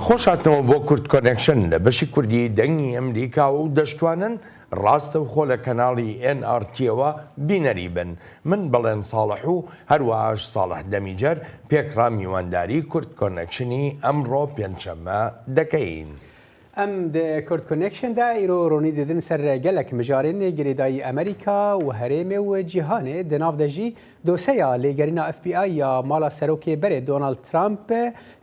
خۆشاتنەوە بۆ کورد کۆنێکشن لە بەشی کوردی دەنگی ئەمریکا و دەشتوانن ڕاستە و خۆ لە کەناڵی NRTەوە بینەری بن. من بەڵێن ساڵح و هەروەهاش ساڵح دەمیجەر پێکرا میوانداری کورد کۆنێکشنی ئەمڕۆ پێنجشەممە دەکەین. ئەم کورد کۆنێکشندا ئیرۆ ڕۆنی دەدن سەر گەلێک مژارێنێ گرێدایی ئەمریکا و هەرێمێ و جیهانێ دەناودەژی دۆسەیە لێگەرینا FBI یا ماڵا سەرۆکێ بەرێ دۆناڵد ترامپ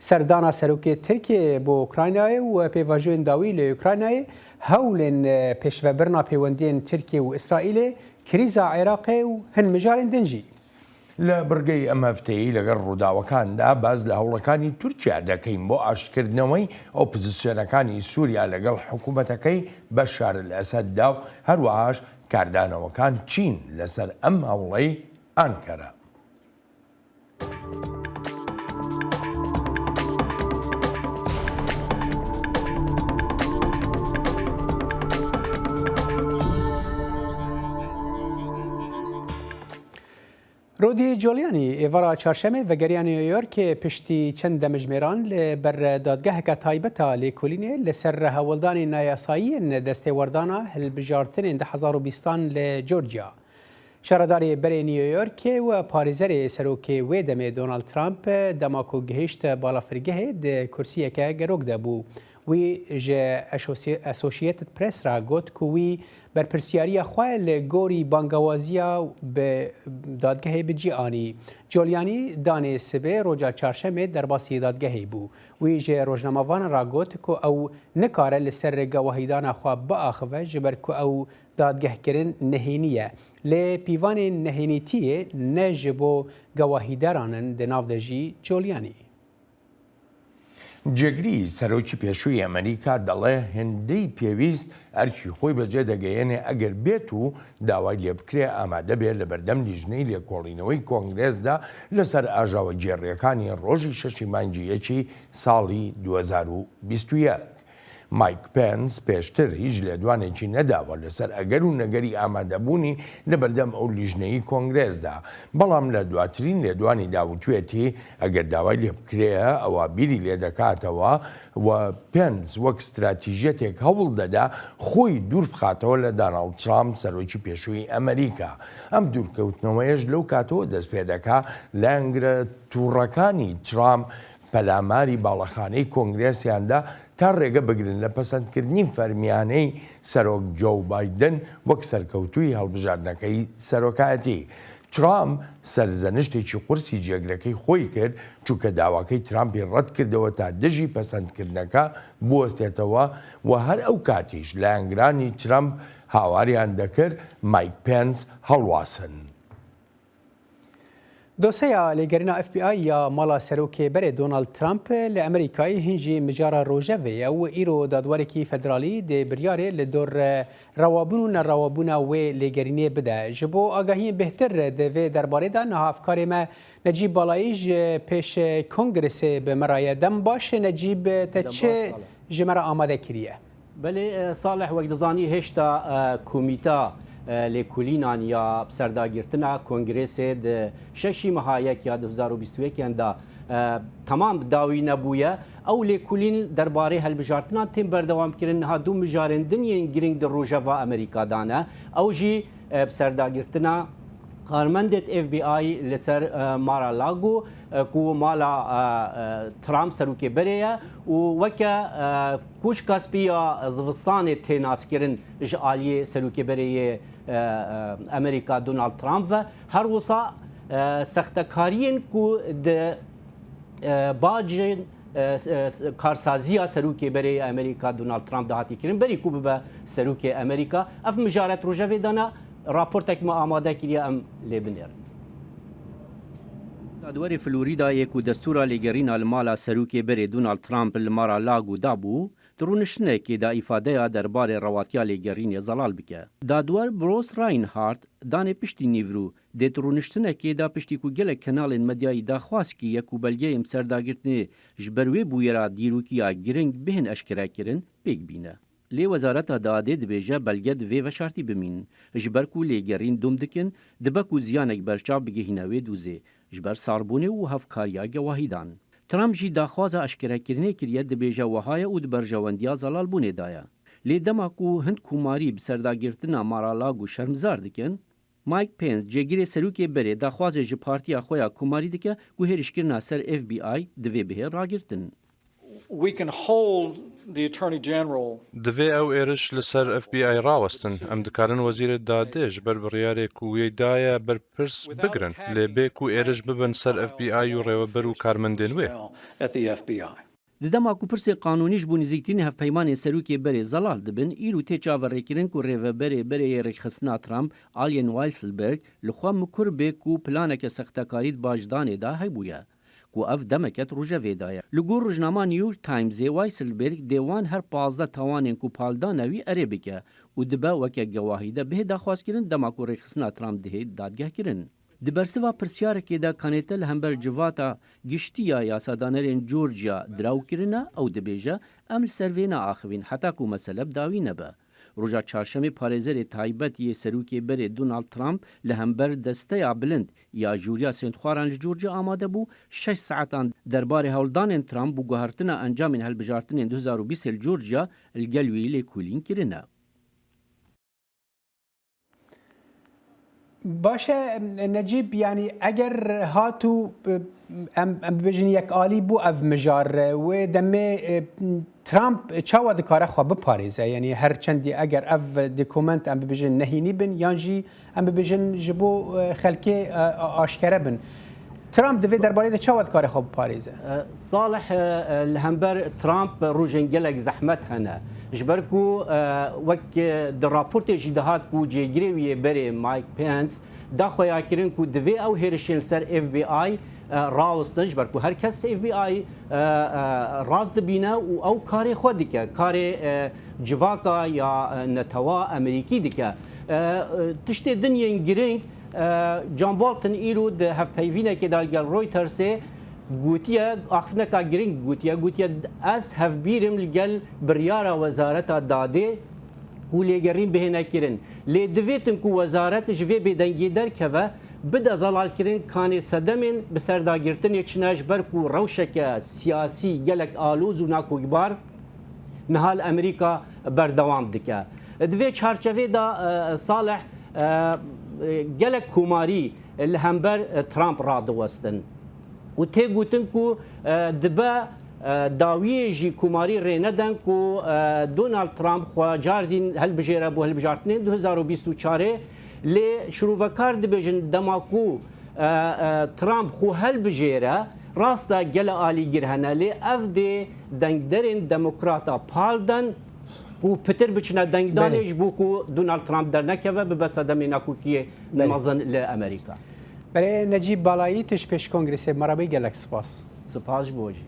سەردانا سەرۆکێ ترکێ بۆ ئوکراینایە و پێڤاژوێن داوی لە ئوکراینایە هەولێن پێشڤەبرنا پەیوەندیên ترکیە و ئیسرائیلێ کریزا عێراقێ و هەن مژارên دنجی. لە بڕگەی ئەم هەفتەیە لەگەڵ ڕووداوەکاندا باز لە هەوڵەکانی تورکیا دەکەین بۆ ئاشکردنەوەی ئۆپۆزیسیۆنەکانی سووریا لەگەڵ حکوومەتەکەی بەشار ئەسەددا و هەروەهاش کاردانەوەکان چین لەسەر ئەم هەوڵەی ئانکەرە. رودی جولیانی ئێڤەرا چارشەمێ ڤەگەریان نیویۆرکێ پشتی چەند دەمەژمێران لە بەر دادگەهەکە تایبەتە لێکۆلینێ لەسەر هەوڵدانی نایاساییên دەستێوەردانە هەلبژارتنên 2020 لە جۆرجیا. شارەدارê berê نیویۆرکê و parêzerê serokê wê demê Donald Trump dema ku gihîşt balafirgehê di kursiyeke gerok de bû. Wî ji Associated Press ra got ku wî berpirsyariya xwe li gorî bangewaziya bi dadgehê bi cîanî. Colyani danê sibê roca çarşemê derbasî dadgehê bû. Wî ji rojnamavan ra got ku ew nikare li ser gewahîdana xwe biaxive ji ber ku ew dadgehkirin nehênî ye. Lê pîvanên nehênîtiyê ne ji bo gewahîderan in di nav de jî Colyani. جێگری سەرۆکی پێشووی ئەمریکا دەڵێ هێندەی پێویست ئەرکی خۆی بەجێ دەگەیەنێ ئەگەر بێت و داوای لێ بکرێ ئامادە بێت لە بەردەم لیژنەی لێکۆڵینەوەی کۆنگرێسدا لەسەر ئاژاوە جێڕیەکانی ڕۆژی 6 مانگی یەکی ساڵی 2021. مایک پێنس پێشتر هیچ لێدوانێکی نەداوە لەسەر ئەگەر و نەگەری ئامادەبوونی لە بەردەم ئەو لیژنەی کۆنگرێسدا، بەڵام لە دواترین لێدوانی داوتوێتی ئەگەر داوای لێ بکرێە ئەوە بیری لێ دەکاتەوە و پێنس وەک استراتیژێتێک هەوڵ دەدا خۆی دوور بخاتەوە لە داناڵد ترامپ سەرۆکی پێشووی ئەمریکا. ئەم دوورکەوتنەوەیەش لەو کاتەوە دەست پێ دەکا لایەنگرە تووڕەکانی ترامپ پەلاماری باڵەخانەی کۆنگرێسیاندا تا ڕێگە بگرن لە پەسەندکردنی فەرمیانەی سەرۆک جۆ بایدن وەک سەرکەوتووی هەڵبژاردنەکەی سەرۆکایەتی. ترامپ سەرزەنشتێکی قورسی جێگرەکەی خۆی کرد چونکە داواکەی ترامپی ڕەت کردەوە تا دژی پەسەندکردنەکە بوەستێتەوە و هەر ئەو کاتیش لایەنگرانی ترامپ هاواریان دەکرد مایک پێنس هەڵواسن. دۆسەیە لێگەرینا FBI یا ماڵا سەرۆکێ بەرێ دۆناڵد ترامپ لە ئەمریکای هینجی مجارە ڕۆژەڤەیە و ئیرۆ دادوارێکی فەدرالی دێ بریارێ لە دۆر ڕەوابوون و نەڕەوابوونا وێ لێگەرینێ بدە ji bo ئاگاهiyên bêhtir divê derbarê de niha efkarê me Necîb Balayî ji pêş Kongresê bi me raye dem baş Necîb te çi ji me re amade kiriye? Belê Salih wek dizanî hêşta komîta lêkolînan ya serdagirtina Kongresê di 6 mehayek ya 2021 da tamam dawî nebûye ew lêkolîn derbarê helbijartinan tên berdewamkirin niha du mijarên dinyên giring di rojeva Amerîkadan e ew jî serdagirtina karmendê FBI li ser Mar-a-Lago ku mala Trump serokê berê ye û weke kuşka spiya zivistanê tê naskirin ji aliyê serokê berê Amerîka Donald Trump ve her wisa sextekariyên ku di bacên karsaziya serokê berê Amerîka Donald Trump de hatî kirin berî ku bibe serokê Amerîka ev mijaret rojevê dana raportek me amade kiriye em lê binêrin. Dadwarê Florîdayê ku destûra lêgerîna li mala serokê berê Donald Trump li Mar-a-Lago dabû, di rûniştinekê de îfadeya derbarê rewatiya lêgerînê zelal bike. Dadwar Bruce Reinhardt danê piştî nîvrû dê rûniştinekê da piştî ku gelek kenalên medyayî daxwaz kiye ku belgeyên serdagirtinê ji ber wê bûyera dîrokiya giring bihên eşkerekirin pêk bîne. Lê Wezareta Dadê dibêje belge divê veşartî bimînin. Ji ber ku lêgerîn dom dikin, dibe ku ziyanek berçav bigihîne wê dûzê, ji ber sarbûnê û hevkariya gewahîdan. ترامپ جی داخوازه اشکرهکردنê kiriye dibêje wehaya û di berjewendiya zelalbûnê da ye. Lê dema ku Hind komarî bi serdagirtina Mar-a-Lago şermzar dikin, Mike Pence cêgirê serokê berê daxwazê ji partiya xwe ya komarî dike ku hêrişkirina ser FBI divê bihê ragirtin. We can hold the Attorney General. Divê ew êriş li ser FBI rawestin. Em dikarin Wezîrê Dadê ji ber biryarê ku wê daye berpirs bigirin. Lê bê ku êriş bibin ser FBI û rêweber û karmendên wê. At the FBI. Di dema ku pirsê qanûnî ji bo nêzîktirînê hevpeymanên serokê berê zelal dibin, îro tê çaverêkirin ku rêveberê berê rêxistina Trump, Allen Weisselberg, li xwe mikur bê ku planeke sextekarî di bajdanê da hebûye. Ku ev demeket rojevê da ye. Li gor rojnama New York Timesê Weisselberg dêwan her 15 tawanên ku paldana wî erê bike û dibe weke gewahî de bihê daxwazkirin dema ku rêxistina Trump dihê dadgehkirin. Di bersiva pirsyarekê de kanête li hember civata giştiya yasadanerên Georgia dirawkirine ew dibêje em li ser vê neaxivîn heta ku mesele bi dawî nebe. Roja çarşemê parêzerê taybetiyê serokê berê Donald Trump li hember desteya bilind ya jûriya sêndxwaran li Georgia amade bû 6 saetan derbarê hewldanên Trump bû guhertina encamên hilbijartinên 2020 li Georgia li gel wî lêkolîn kirine. باشه نجیب یعنی اگر هاتو ام ببیجن یک عالی بو اف مجار و دمه ترامپ چاوا دکاره خو بپاریزه یعنی هر چندی اگر اف دکومنت ام ببیجن نهینی بن یانجی ام ببیجن جبو خلکی آشکره بن ترامپ دوی درباره چاوا دکاره خو بپاریزه صالح الهمبر ترامپ روجنگلک زحمت هنه جبركو وك درابورت جدهات كو جيجري بري مايك بينس داخو ياكرين كو دفي او هيرشين سر اف بي اي راوستن جبركو هر كس اف بي اي راز دبينا او كاري خودك كاري جواكا يا نتوا امريكي دك تشتي دنيا جرينج جان بولتن ايرو د هاف بيفينا كدال رويترز گوتیه اخنکا گرینگ گوتیه از هف بیرم لگل بریارا وزارت داده و لگرین بهنه کرن لی دویتن کو وزارت جوی بدنگی در که و بده زلال کرن کانی صدمین بسردا گرتن چناش بر کو روشک سیاسی گلک آلوز و ناکوگبار نهال امریکا بردوام دکه دوی چارچوه دا صالح گلک کوماری لهمبر ترامپ را دوستن و تی گوتن کو دبا داویه جی کوماری رندن کو دونالد ترامپ خو جاردین هل بجیره بو هل بجارتنین 2024 لی شروع دبیجن دماکو ترامپ خو هل بجیره راستا گل آلی گرهنه لی اف دی دنگدرین دموکراتا پالدن و پتر بچنه دنگدانش بو کو دونالد ترامپ در نکوه ببسده میناکو که نمازن لامریکا برای نجیب بالایی تش پیش کنگرس مرابی گلک سپاس بوجی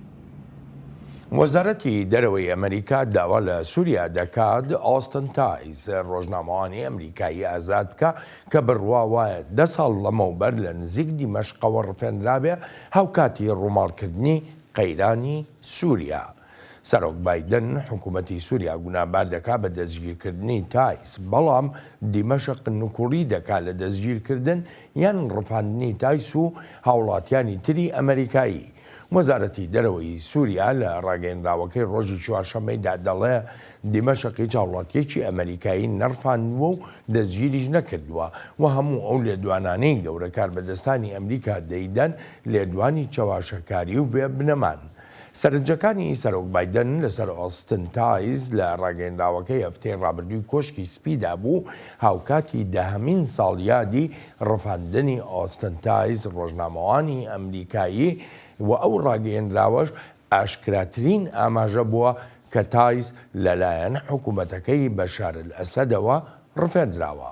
وەزارەتی دەرەوەی ئەمریکا داوا لە سووریا دەکات ئاستن تایز ڕۆژنامەوانی ئەمریکایی ئازاد بکە کە بڕوا وایە 10 ساڵ لەمەوبەر لە نزیک دیمەشقەوە ڕفێنرابێ هاوکاتی ڕووماڵکردنی قەیرانی سووریا. سەرۆک بایدن حکوومەتی سووریا گونابار دەکات بە دەستگیرکردنی تایز بەڵام دیمەشق نوکوڕی دەکات لە دەستگیرکردن یان ڕفاندنی تایس و هاوڵاتیانی تری ئەمریکایی. وەزارەتی دەرەوەی سووریا لە ڕاگەیەنراوەکەی ڕۆژی چوارشەممەیدا دەڵێ دیمەشقی چاوڵاتیەکی ئەمریکایی نەرفاندووە و دەستگیریش نەکردووە و هەموو ئەو لێدوانانەی گەورە کاربەدەستانی ئەمریکا دەیدەن لێدوانی چاواشەکاری و بێ بنەمان. سەرنجەکانی سەرۆک بایدن لەسەر ئۆستن تایز لە ڕاگەیەنراوەکەی هەفتەی ڕابردووی کۆشکی سپیدا بوو هاوکاتی دەهەمین ساڵیادی ڕفاندنی ئۆستن تایز ڕۆژنامەوانی ئەمریکایی و ئەو ڕاگەیەنراوەش ئاشکراترین ئاماژە بووە کە تایز لەلایەن حکوومەتەکەی بەشار ئەسەدەوە ڕفێندراوە.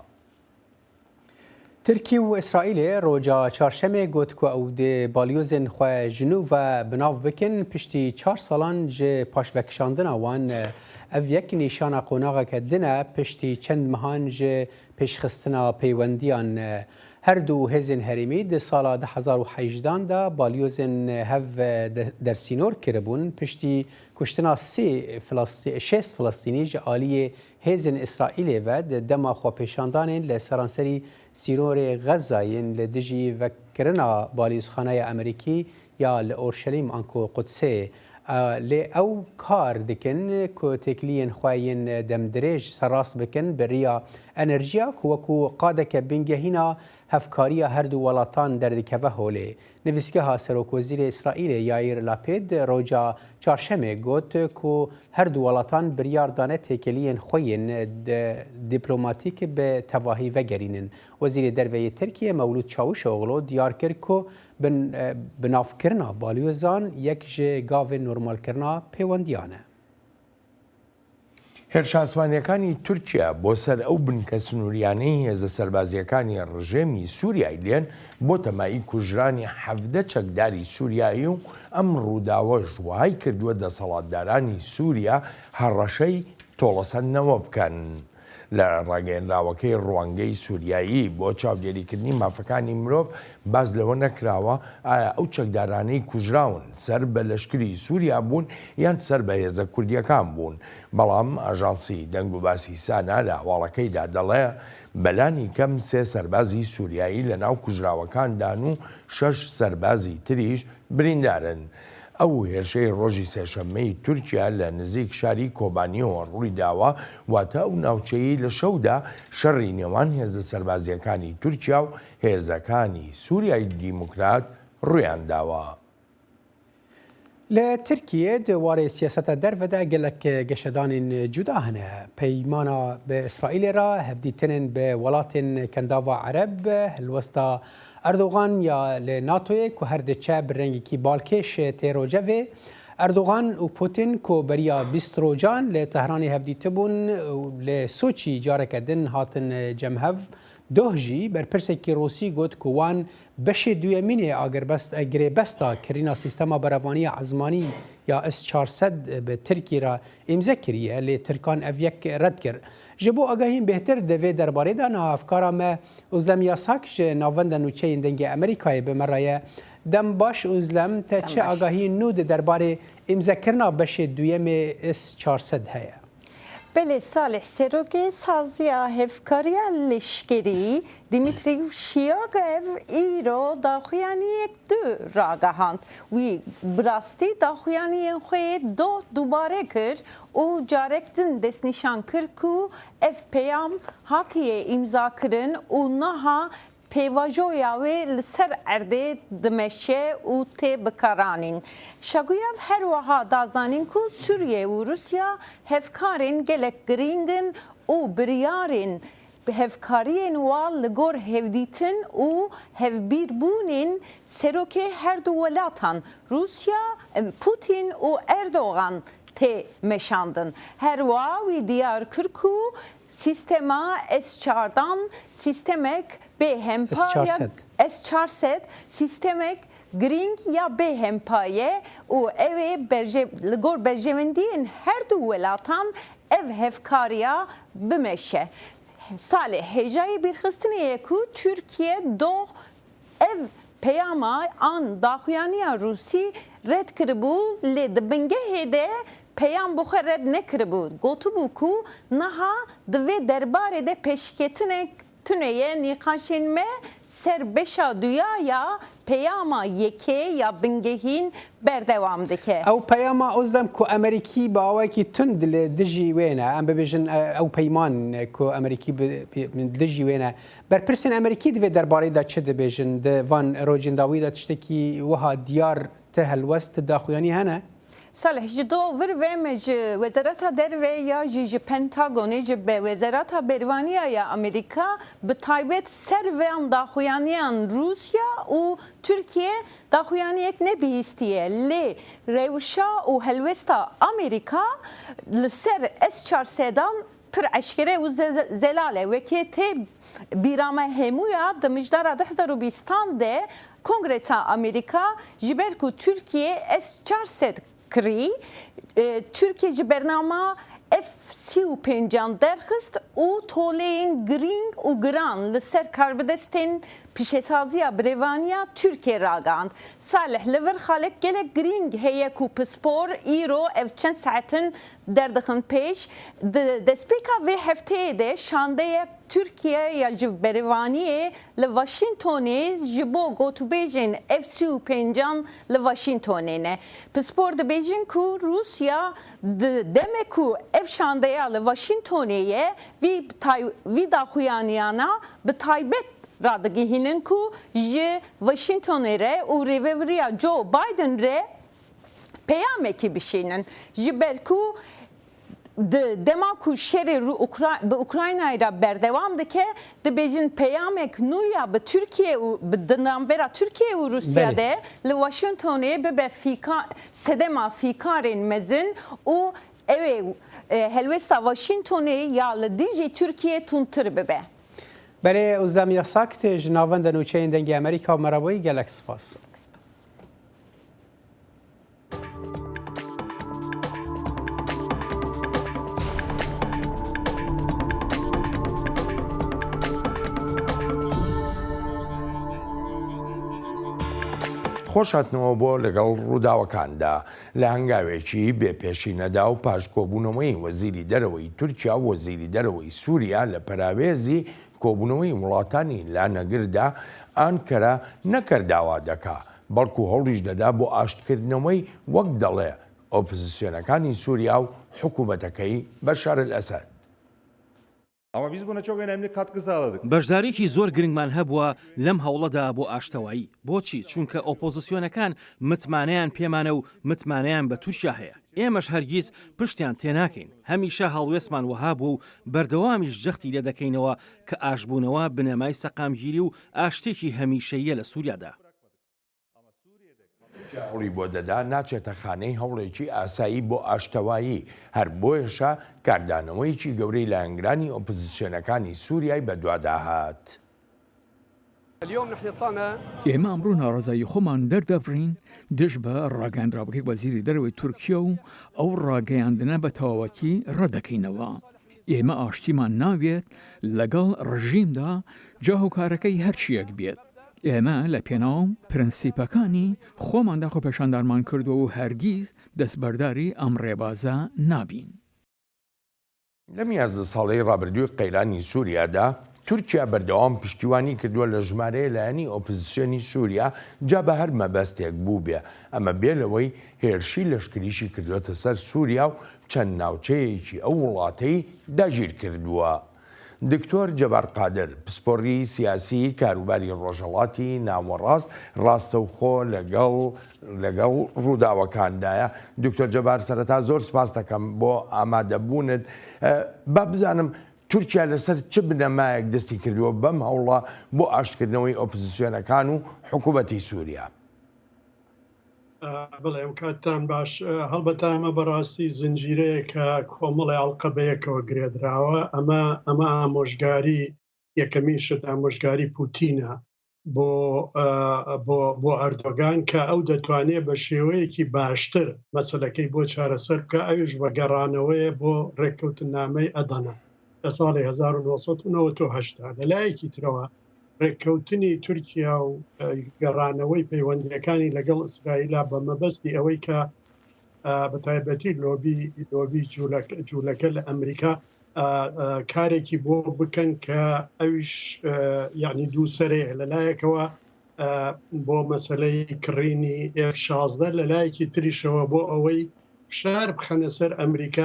ترکی و ئیسرائیل ڕۆژە چارشەمێ گوت کو ئەو دێ بالیۆزên xwe jinû ve binav bikin piştî 4 salan ji paşvekişandina wan ev yek nîşana qonaxeke din e piştî çend mehan ji pêşxistina peywendiyan her du hêzên herêmî di sala 2018 da balyozên hev dersînor kiribûn piştî kuştina 6 Filistînî ji aliyê hêzên İsraîlê ve di dema xwepêşandanên li seranserî sîrorê Xezayên li dijî vekirina balîzxaneya Amerîkî یا لأورشلیم آنکو قدسه لی او کار دکن که تکلین خواهین دمدرج سراس بکن بریا انرژیا که قادک بینگهینا هفکاری هر دو ولاتان در دکوه هوله نویسگاه سروک وزیر اسرائیل یایر لاپید روجا چارشمه گوت که هر دو ولاتان بریار دانه تکلین خوین دیپلوماتیک به تواهی و گرینن وزیر دروی ترکیه مولود چاوش اوغلو دیار کرد که بناف کرنا بالیوزان یک جه گاو نورمال کرنا پیوندیانه هێرشاسوانیەکانی تورکیا بۆ سەر ئەو بنکە سنووریانەی هێزە سەربازیەکانی ڕژێمی سووریای لێن بۆ تەمایی کوژرانی 17 چەکداری سووریایی و ئەم ڕووداوەش وای کردووە دەسەڵاتدارانی سووریا هەڕەشەی تۆڵەسەندنەوە بکەن لە ڕاگەیەنراوەکەی ڕوانگەی سووریایی بۆ چاودێریکردنی مافەکانی مرۆڤ باز لەوە نەکراوە ئایا ئەو چەکدارانەی کوژراون سەر بە لەشکری سووریا بوون یان سەر بە هێزە کوردیەکان بوون بەڵام ئاژانسی دەنگ و باسی سانا لە هەواڵەکەیدا دەڵێ بەلانی کەم 3 سەربازی سووریایی لە ناو کوژراوەکاندان و 6 سەربازی تریش بریندارن ئەو هێرشەی ڕۆژی سێشەممەی تورکیا لە نزیک شاری کۆبانیەوە ڕووی داوە واتە ئەو ناوچەیی لە شەودا شەڕی نێوان هێزە سەربازیەکانی تورکیا و هێزەکانی سووریای دیموکرات ڕوویان داوە. لی ترکیه دواره سیاست درفده گلک گشتان جدا هنه پیمانا به اسرائیل را هفدیتنن به ولات کنداوا عرب الوسطا اردوغان یا لناتوی که هر دچه برنگی کی بالکش تیروجوه اردوغان و پوتین که بریا بیستروجان لتهران هفدیتبون لسوچی جارکدن هاتن جمهو دوهجی بر پرسکی روسی گوت که وان بشه دویمینه اگر بستا کرینا سیستما بروانی عزمانی یا S-400 به ترکی را امضا کریه لی ترکان اویک رد کرد. جبو آگاهیم بهتر دوی درباره دا نا افکارا ما ازلم یاساک جه ناوند نوچه اندنگ امریکای بمرایه دم باش ازلم تا چه آگاهی نود درباره امضا کرنا بشه دویم S-400 هیا. بله صالح سروک سازیا هفکاریا لشکری دیمیتری شیاگف ایرو داخویانی یک دو راگهاند وی براستی داخویانی خوی دوباره کرد و جارکتن دست نشان کرد که اف پیام هاتیه امضا کرن و نها پیواجویا و لسر ارده دمشه و تی بکارانین. شگویاف هر وها دازانین که سوریه و روسیا هفکارین گلک گرینگن و بریارین هفکارین وال لگور هفدیتن و هفبیربونین سروک هر دو ولاتان روسیا پوتین و اردوغان تی مشاندن. هر واوی دیار کرکو سیستما S-4'dan sistemek B-Hempaya S-400 sistemek Gring ya B-Hempaye u ev gor berjevendin her du welatan ev hevkariya bimeşe. Salih hecayı bir hıstiniye ku Türkiye do ev peyama an daxuyaniya Rusi red kiribu le dibingehede پیام بخورد نکربود گوتو بکو نها دوی درباره ده پشکتنه تنه نیقاشین me سر بشا دویا یا پیاما یکی یا بنگهین بردوام دکه او پیاما ازدم کو امریکی با اوکی تند دجی وینه ام ببیجن او پیمان کو امریکی دجی وینه بر پرسن امریکی دوی درباره ده چه دبیجن ده وان روجین داوی ده تشتکی وها دیار تهل وست داخویانی هنه صالح جدو ورمج وزارت دروی یا جی پنتاگونی به وزارت بروانیا یا امریکا به تایبت سر و داخویانیان روسیا و ترکیه داخویانی یک نبیستیه لی روشا و هلوستا امریکا لسر S-400'dan پر اشکره و زلاله وکی تی بیرامه همویا دمجدارا 2020 ده کنگرس امریکا جبرکو ترکیه S-400 کری Türkiye bernama F-35 derxist u toleyin gring u gran li ser karbidestên پیشسازیا برێوانیا تورکێ ڕاگەاند سالح لەڤەر خالک gelek گرنگ هەیە و پسپۆر ئیرۆ ئەv çend ساعتن derdixin pêş destpêka vê hefteyê de şandeyek Türkiye ya ji berêvaniyê li Washingtonê ji bo gotûbêjên F-35 li Washingtonê ne. Pispor dibêjin ku Rusya deme ku ev şandeya li Washingtonê ye vî daxuyaniyana bi taybet radigihînin ku ji Washingtonê re û rêveberiya Joe Biden re peyamekî bişînin ji ber ku dema ku şerê bi Ukraynayê ra berdewam dike dibêjin peyamek nû ya bi Türkiye û bi navbera Türkiye û Rusya de li Washingtonê bibe sedema fîkarên mezin û ew helwesta Washingtonê ya li dijî Türkiye tûntir bibe. Berê Ozdem Yasak tê ji navenda nûçeyên dengê Amerîka û Merabûyî gelek spas. خۆشهاتنەوە بۆ لەگەڵ ڕووداوەکاندا لە هەنگاوێکی بێپێشینەدا و پاشکۆبوونەوەی وەزیری دەرەوەی تورکیا و وەزیری دەرەوەی سووریا لە پەراوێزی کۆبوونەوەی وڵاتانی لانەگردا ئانکەرە نەکرداوا دەکا بەڵکو هەوڵیش دەدا بۆ ئاشتکردنەوەی وەک دەڵێ ئۆپۆزیسیۆنەکانی سووریا و حکوومەتەکەی بەشار ئەسەد. Ama biz buna çok önemli katkı sağladık. بەشدارێکی زۆر گرنگمان هەبووە لەم هەوڵەدا بۆ ئاشتەوایی بۆچی چونکە ئۆپۆزیسیۆنەکان متمانەیان پێمانە و متمانەیان بە تورکیا هەیە ئێمەش هەرگیز پشتیان تێناکەین هەمیشە هەڵوێستمان وەها بوو و بەردەوامیش جەختی لێ دەکەینەوە کە ئاشبوونەوە بنەمای سەقامگیری و ئاشتێکی هەمیشەیە لە سووریادا هەوڵی بۆ دەدا ناچێتە خانەی هەوڵێکی ئاسایی بۆ ئاشتەوایی هەر بۆیەشە کاردانەوەیکی گەورەی لایەنگرانی ئۆپۆزیسیۆنەکانی سووریای بەدواداهات. ئێمە ئەمڕۆ ناڕزایی خۆمان دەردەبڕین دژ بە ڕاگەاندراوەکەی وەزیری دەرەوەی تورکیا و ئەو ڕاگەیاندنە بە تەواوەتی ڕەدەکەینەوە. ئێمە ئاشتیمان ناوێت لەگەڵ ڕژیمدا جاهۆکارەکەی هەرچیەک بێت. ئێمە لە پێناو پرەنسیپەکانی خۆماندا خۆپێشاندارمان کردووە و هەرگیز دەستبەرداری ئەم ڕێبازە نابین. لە میازدە ساڵەی ڕابردووی قەیرانی سووریادا تورکیا بەردەوام پشتیوانی کردووە لە ژمارەیە لایەنی ئۆپۆزیسیۆنی سووریا جا بە هەر مەبەستێک بوو بێ ئەمە بێ لەوەی هێرشی لەشکریشی کردوێتە سەر سووریا و چەند ناوچەیەکی ئەو وڵاتەی داگیر کردووە. دکتۆر جەبار قادر پسپۆڕی سیاسی کاروباری ڕۆژهەڵاتی ناوەڕاست ڕاستەوخۆ لەگەڵ ڕووداوەکاندایە. دکتۆر جەبار سەرەتا زۆر سپاس دەکەم بۆ ئامادەبوونت. با بزانم تورکیا لەسەر چ بنەمایەک دەستی کردووە بەم هەوڵە بۆ ئاشتکردنەوەی ئۆپۆزیسیۆنەکان و حکوومەتی سووریا. بڵێ ئەو کاتتان باش هەڵبەتە ئەمە بەڕاستی زنجیرەیە کە کۆمەڵی ئەڵقەبەیەکەوە گرێدراوە ئەمە ئامۆژگاری یەکەمیشت ئامۆژگاری پوتینە بۆ ئەردۆگان کە ئەو دەتوانێت بە شێوەیەکی باشتر مەسەلەکەی بۆ چارەسەر بکە ئەوش بە گەڕانەوەیە بۆ ڕێککەوتنامەی ئەدەنا لە ساڵی 1990 لەلایەکی ترەوە ڕێککەوتنی تورکیا و گەڕانەوەی پەیوەندیەکانی لەگەڵ ئیسرائیلا بە مەبەستی ئەوەی کە بەتایبەتی لۆبی جوولەکە لە ئەمریکا کارێکی بۆ بکەن کە ئەویش یعنی دووسەرەیە لەلایەکەوە بۆ مەسلەی کڕینی F-16 لەلایەکی تریشەوە بۆ ئەوەی فشار بخەنە سەر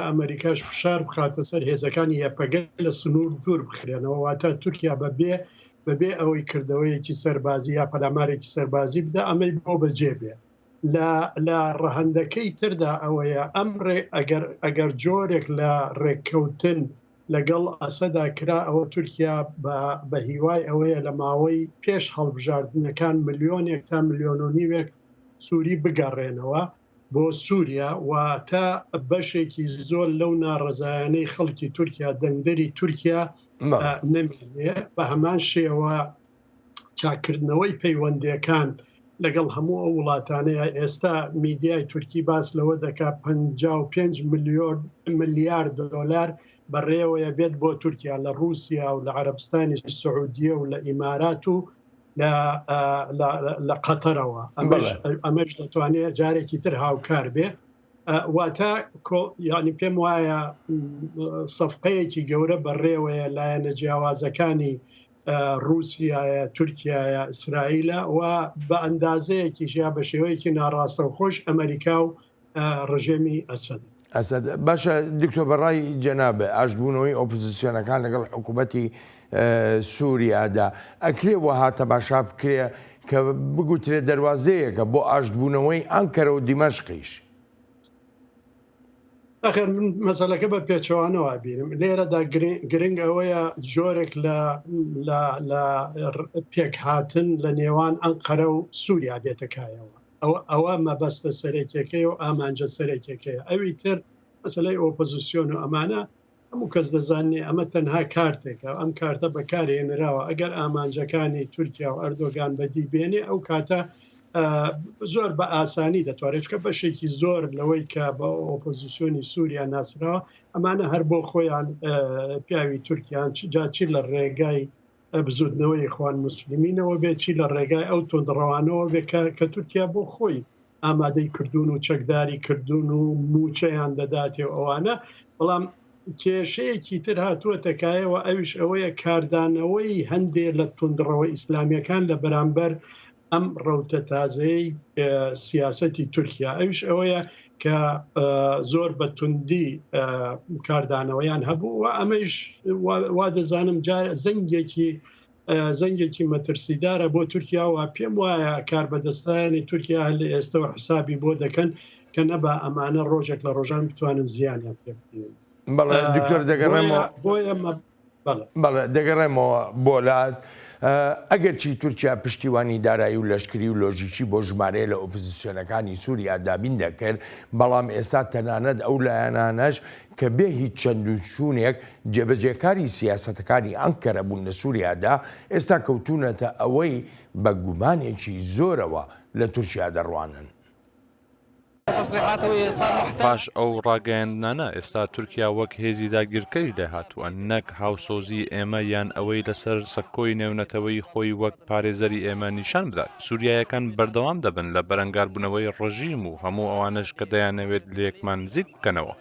ئەمریکاش فشار بخاتە سەر هێزەکانی یەپەگە لە سنوور دوور بخرێنەوە واتە تورکیا بەبێ ئەوەی کردەوەیەکی سەربازی یا پەلامارێکی سەربازی بدە ئەمەی بۆ بەجێ بێ لە ڕەهەندەکەی تردا ئەوەیە ئەمڕێ ئەگەر جۆرێک لە ڕێککەوتن لەگەڵ ئەسەدا کرا ئەوە تورکیا بە هیوای ئەوەیە لە ماوەی پێش هەڵبژاردنەکان ملیۆنێک تا ملیۆن و نیوێک سووری بگەڕێنەوە بۆ سووریا و تا بەشێکی زۆر لەو ناڕزایانەی خەڵکی تورکیا دەنگدەری تورکیا نەمێنێ بە هەمان شێوە چاکردنەوەی پەیوەندیەکان لەگەڵ هەموو ئەو وڵاتانەیە ئێستا میدیای تورکی باس لەوە دەکا 55 ملیارد دلار بەڕێوەیە بێت بۆ تورکیا لە رووسیا و لە عەرەبستانی سعودیە و لە ئیمارات و لە قەتەرەوە ئەمەش دەتوانێت جارێکی تر هاوکار بێ واتە یعنی پێم وایە سەفقەیەکی گەورە بەڕێوەیە لایەنە جیاوازەکانی رووسایە تورکایە ئیسرائیلە و بە ئەندازەیەکی ژیا بە شێوەیەکی ناڕاستە و خۆش ئەمریکا و ڕژێمی ئەسەد باشە دکتۆر بەڕای جەنابە ئاشتبوونەوەی ئۆپۆزیسیۆنەکان لەگەڵ حکوومەتی سووریادا ئەکرێ وەها تەماشا بکرێ کە بگوترێت دەواازەیەکە بۆ ئاشتبوونەوەی ئەنکەرە و دیمەشقیش ئەخێر من مەسەلەکە بە پێچەوانەوە بینم لێرەدا گرنگ ئەوەیە جۆرێک لە پێکهاتن لە نێوان ئەنقەرە و سووریا بێتەکایەوە ئەوە مەبەستە سەرێکەکەی و ئامانجە سەرێکەکەیە ئەوی تر مەسەلەی ئۆپۆزیسیۆن و ئەمانە هەموو کەس دەزانێ ئەمە تەنها کارتێکە ئەم کارتە بەکارهێنراوە ئەگەر ئامانجەکانی تورکیا و ئەردۆگان بەدی بێنێ ئەو کاتە زۆر بە ئاسانی دەتوانێت چکە بەشێکی زۆر لەوەی کە بە ئۆپۆزیسیۆنی سووریا ناسراوە ئەمانە هەر بۆ خۆیان پیاوی تورکیان جاچی لە ڕێگای بزودنەوەی خوان مسلمینەوە بێکی لە ڕێگای ئەو تۆندڕەوانەوە بێ کە تورکیا بۆ خۆی ئامادەی کردوون و چەکداری کردوون و موچەیان دەداتێ ئەوانە بەڵام کێشەیەکی تر هاتووە تەکایەوە ئەویش ئەوەیە کاردانەوەی هەندێک لە توندڕەوە ئیسلامیەکان لە بەرامبەر ئەم ڕەوتە تازەی سیاسەتی تورکیا ئەوش ئەوەیە کە زۆر بە توندی کاردانەوەیان هەبوو و ئەمەش وا دەزانم زەنگێکی مەترسیدارە بۆ تورکیا و پێم وایە کار بەدەستانی تورکیا لە ئێستەوە حسابی بۆ دەکەن کە نەبا ئەمانە ڕۆژێک لە ڕۆژان بتوانن زیانیان پێ بکەن. بەڵێ دکتۆر دەگەڕێمەوە بۆلات ئەگەرچی تورکیا پشتیوانی دارایی و لەشکری و لۆژیکی بۆ ژمارەیە لە ئۆپۆزیسیۆنەکانی سووریا دابین دەکرد بەڵام ئێستا تەنانەت ئەو لایەنانەش کە بێ هیچ چەندوچوونێک جێبەجێکاری سیاسەتەکانی ئەنکەرە بوون لە سووریادا ئێستا کەوتونەتە ئەوەی بە گومانێکی زۆرەوە لە تورکیا دەڕوانن. پاش ئەو ڕاگەیاندانە ئێستا تورکیا وەک هێزی داگیرکەری داهاتووە نەک هاوسۆزی ئێمە یان ئەوەی لەسەر سەکۆی نێونەتەوەی خۆی وەک پارێزەری ئێمە نیشان بدات. سووریایەکان بەردەوام دەبن لە بەرەنگاربوونەوەی ڕژیم و هەموو ئەوانش کە دەیانەوێت لە یەکمان نزیک بکەنەوە.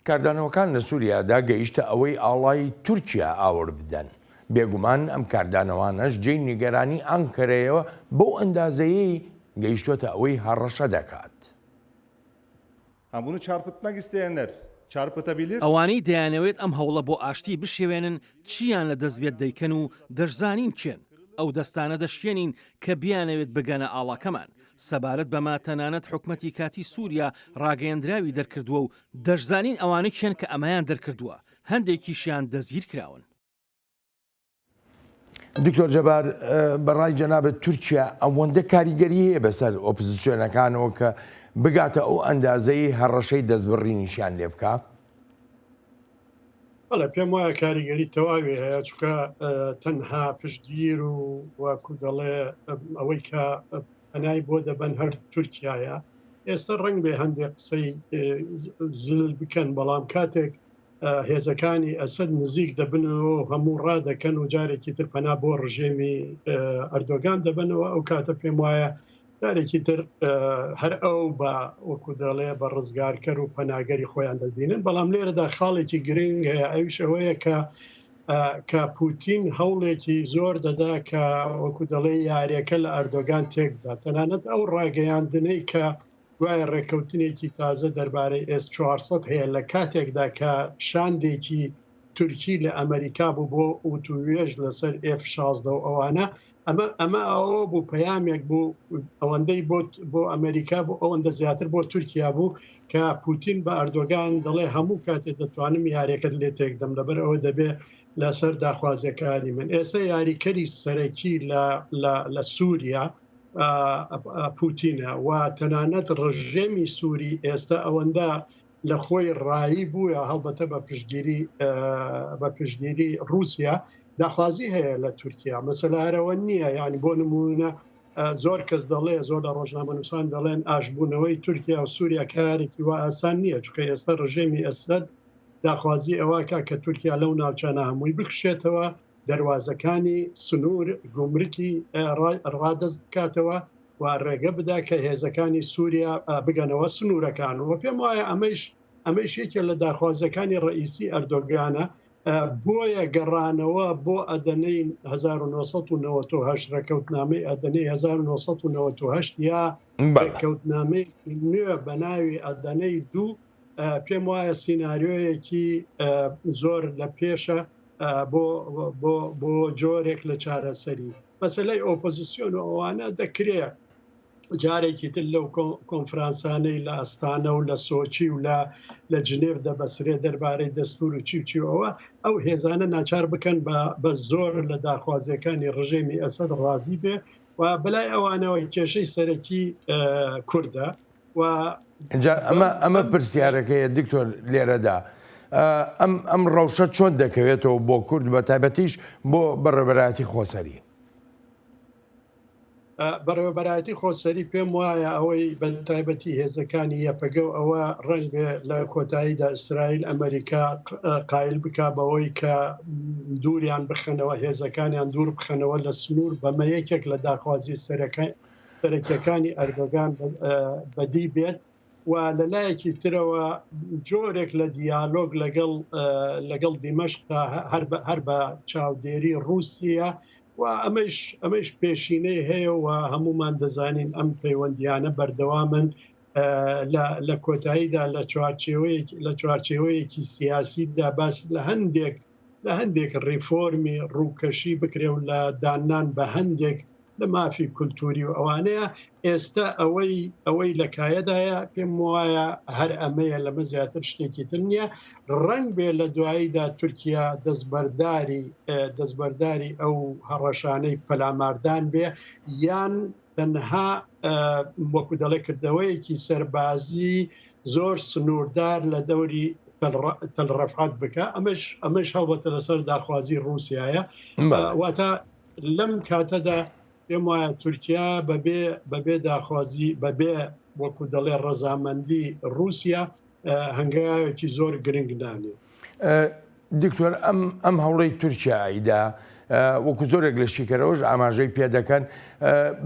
کاردانەوەکان لە سووریادا گەیشتە ئەوەی ئاڵای تورکیا ئاور بدەن. بێگومان ئەم کاردانەوانەش جێی نیگەرانی ئەنکەرەیەوە بۆ ئەندازەیەی گەیشتوتە ئەوەی هەڕەشە دەکات. Bunu çarpıtmak isteyenler çarpıtabilir. ئەوانەی دەیانەوێت ئەم هەوڵە بۆ ئاشتی بشێوێنن چیان لە دەستبێت دەیکەن و دەشزانین چێن. ئەو دەستانە دەشێنین کە بیانەوێت بگەنە ئاڵاکەمان. سەبارەت بەما تەنانەت حکومەتی کاتی سووریا ڕاگەیەندراوی دەرکردووە و دەشزانین ئەوانە چێن کە ئەمایان دەرکردووە. هەندێکیشیان دەزگیر کراون. دکتۆر جەبار بەڕای جەنابەت تورکیا ئەوەندە کاریگەری هەیە بەسەر ئۆپۆزیسیۆنەکانەوە کە بگاتە ئەو ئەندازەی هەڕەشەی دەستبڕینیشیان لێ بکە؟ بەڵێ پێم وایە کاریگەری تەواوی هەیە چکە تەنها پشتگیر و واکو دەڵێ ئەوەی کە پەنای بۆ دەبەن هەر تورکیایە ئێستا ڕنگ بێ هەندێک قسەی زل بکەن بەڵام کاتێک هێزەکانی ئەسەد نزیک دەبنەوە هەموو ڕادەکەن و جارێکی تر پەنا بۆ ڕژێمی ئەردۆگان دەبنەوە ئەو کاتە پێم وایە جارێکی تر هەر ئەو بە وەکو دەڵێ بە ڕزگارکەر و پەناگەری خۆیان دەبینن بەڵام لێرەدا خاڵێکی گرنگ هەیە ئەوش ئەوەیە کە پوتین هەوڵێکی زۆر دەدا کە وەکو دەڵێ یاریەکە لە ئەردۆگان تێکدا تەنانەت ئەو ڕاگەیاندنەی کە دوای ڕێکەوتنێکی تازە دەربارەی S400 هەیە لە کاتێکدا کە شاندێکی تورکی لە ئەمریکا بوو بۆ ئۆتوێژ لەسەر F16 و ئەوانە ئەمە ئەوە بوو پەیامێک بوو ئەوەندەی بۆ ئەمریکا بوو ئەوەندە زیاتر بۆ تورکیا بوو کە پوتین بە ئەردۆگان دەڵێ هەموو کاتێک دەتوانم یاریەکەت لێ تێکدەم لەبەر ئەوە دەبێ لەسەر داخوازیەکانی من ئێستا یاریکەری سەرەکی لە سووریا پوتینە و تەنانەت ڕژێمی سووری ئێستا ئەوەندە لە خۆی ڕایی بووە هەڵبەتە بە پشتگیری رووسیا داخوازی هەیە لە تورکیا مەسەلارەوە نییە یعنی بۆ نمونە زۆر کەس دەڵێ زۆر لە ڕۆژنامەنووسان دەڵێن ئاشبوونەوەی تورکیا و سووریا کارێکی وا ئاسان نییە چکە ئێستا ڕژێمی ئەسەد داخوازی ئەوە کە تورکیا لەو ناوچانە هەمووی بکشێتەوە دەواازەکانی سنوور گومرکی ڕادەست بکاتەوە و ڕێگە بدا کە هێزەکانی سووریا بگەنەوە سنوورەکان و پێم وایە ئەمەش یەکێ لە داخوازەکانی ڕئیسی ئەردۆگانە بۆیە گەڕانەوە بۆ ئەدەنەی 1998 ڕێکەوتنامەی ئەدەنەی 1998 یا ڕێکەوتنامەی نوێ بە ناوی ئەدەنەی دوو پێم وایە سیناریۆیەکی زۆر لە پێشە بۆ جۆرێک لە چارەسەری مەسەلەی ئۆپۆزیسیۆن و ئەوانە دەکرێت جارێکی تر لەو کۆنفرانسانەی لە ئەستانە و لە سۆچی و لە جنێڤ دەبەسرێ دەربارەی دەستور و چیوچیەوە ئەو هێزانە ناچار بکەن بە زۆر لە داخوازیەکانی ڕژێمی ئەسەد ڕازی بێ و بەلای ئەوانەوە کێشەی سەرەکی کووردە و ئەمە پرسیارەکەیە دکتۆر لێرەدا ئەم ڕەوشە چۆن دەکەوێتەوە بۆ کورد بە تایبەتیش بۆ بەڕێوەبەرایەتی خۆسەری بەڕێوەبەرایەتی خۆسەری پێم وایە ئەوەی بە تایبەتی هێزەکانی یەپەگە و ئەوە ڕنگ لە کۆتاییدا ئیسرائیل ئەمریکا قایل بکا بەوەی کە دووریان بخەنەوە هێزەکانیان دوور بخەنەوە لە سنوور بەمە یەکێک لە داخوازی سەرەکیەکانی ئەردۆگان بەدی بێت و لەلایەکی ترەوە جۆرێک لە دیالۆگ لەگەڵ دیمەشقا هەر بە چاودێری رووسیا و ئەمەش پێشینەی هەیە و هەمومان دەزانین ئەم پەیوەندیانە بەردەوامن لە کۆتاییدا لە چوارچێوەیەکی سیاسیدا باس لە هەندێک ڕیفۆرمی ڕووکەشی بکرێ و لە دانان بە هەندێک لە مافی کولتوری و ئەوانەیە ئێستا ئەوەی لەکایەدایە پێم وایە هەر ئەمەیە لەمە زیاتر شتێکی تر نییە ڕنگ بێ لە دواییدا تورکیا دەستبەرداری ئەو هەڕەشانەی پەلاماردان بێ یان تەنها وەکو دەڵێ کردەوەیەکی سەربازی زۆر سنووردار لە دەوری تەلڕەفعات بکە ئەمەش هەڵبەتە لەسەر داخوازی رووسایە واتە لەم کاتەدا پێم وایە تورکیا بەبێ داخوازی بەبێ وەکو دەڵێ ڕەزامەندی رووسیا هەنگاوێکی زۆر گرنگ نانێ دکتۆر ئەم هەوڵەی تورکیایدا وەکو زۆرێک لە شیکەرەوەش ئاماژەی پێ دەکەن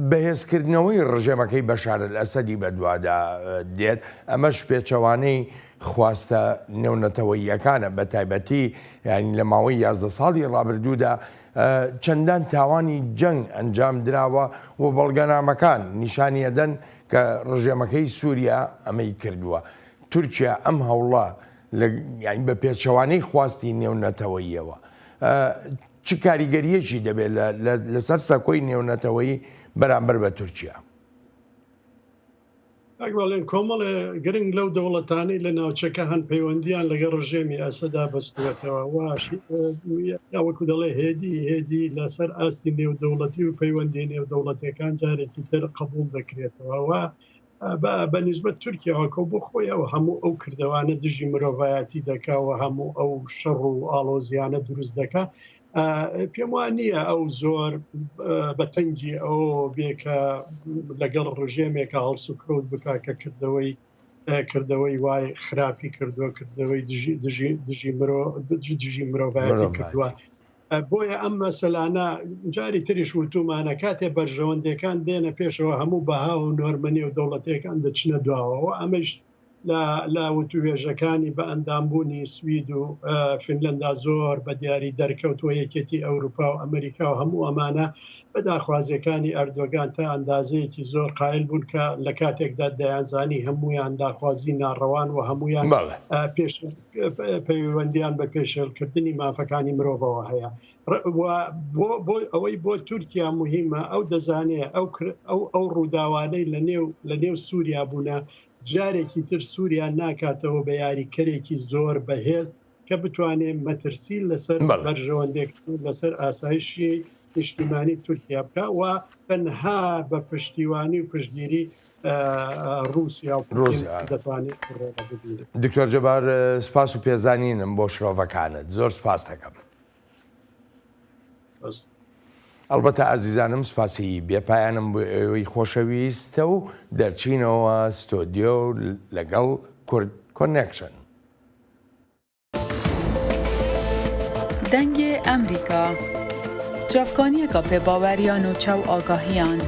بەهێزکردنەوەی ڕژێمەکەی بەشار ئەسەدی بەدوادا دێت ئەمەش پێچەوانەی خواستە نێونەتەوەییەکانە بە تایبەتی ینی لە ماوەی 11 ساڵی ڕابردوودا چەندان تاوانی جەنگ ئەنجام دراوە و بەڵگەنامەکان نیشانی ئەدەن کە ڕژێمەکەی سووریا ئەمەی کردووە تورکیا ئەم هەوڵە بە پێچەوانەی خواستی نێونەتەوەییەوە چ کاریگەریەکی دەبێت لەسەر سەکۆی نێونەتەوەیی بەرامبەر بە تورکیا ئەگوڵێن کۆمەڵێ گرنگ لەو دەوڵەتانەی لە ناوچەکە هەن پەیوەندیان لەگە ڕژێمی ئەسەدا بەستوێتەوە وەکو دەڵێ هێدی لەسەر ئاستی نێودەوڵەتی و پەیوەندی نێودەوڵەتەکان جارێکی تر قبول دەکرێتەوە بە نسبەت تورکیاوەکە بۆ خۆی ئەو هەموو ئەو کردوانە دژی مرۆڤایەتی دەکاوە هەموو ئەو شەڕ و ئاڵۆزیانە دروست دەکا پێم وان نییە ئەو زۆر بەتەنگی ئەو بێکە لەگەڵ ڕژێمێکە هەڵسوکەوت بکا کە کردەوەی وای خراپی کردووە کردەوەی دژی مرۆڤایەتی کردووە بۆیە ئەم مەسەلانە جاری تریش وتومانە کاتێ بەرژەوەندەکان دێنە پێشەوە هەموو بەها و نۆرمەنی و دەوڵەتەکان دەچنە دواوەوە ئەمەش لە وتوێژەکانی بە ئەندامبوونی سوید و فینلندا زۆر بە دیاری دەرکەوتوە یەکێتی ئەوروپا و ئەمریکا و هەموو ئەمانە بە داخوازیەکانی ئەردۆگان تا ئەندازەیەکی زۆر قایل بوون کە لە کاتێکدا دەیانزانی هەمویان داخوازی ناڕەوان و هەمویان پەیوەندیان بە پێشێلکردنی مافەکانی مرۆڤەوە هەیە ئەوەی بۆ تورکیا مهمە ئەو دەزانێ ئەو ڕووداوانەی لە نێو سووریا بوونە جارێکی تر سووریا ناکاتەوە بە یاریکەرێکی زۆر بەهێز کە بتوانێت مەترسی لەسەر بەرژەوەندێک لەسەر ئاسایشی نیشتیمانی تورکیا بکە و تەنها بە پشتیوانی و پشتگیری رووسیا و دەتوانێت ببینێت. دکتۆر جەبار سپاس و پێزانینم بۆ شرۆڤەکانت زۆر سپاس دەکەم. ئەلبەتە ئازیزانم سپاسی بێپایانم بۆ ئێوەی خۆشەویستە و دەرچینەوە ستۆدیۆ لەگەڵ کورد کۆنێکشن. دەنگێ ئەمریکا جافکانیەکە پێباوەریان و چاو ئاگاهیان.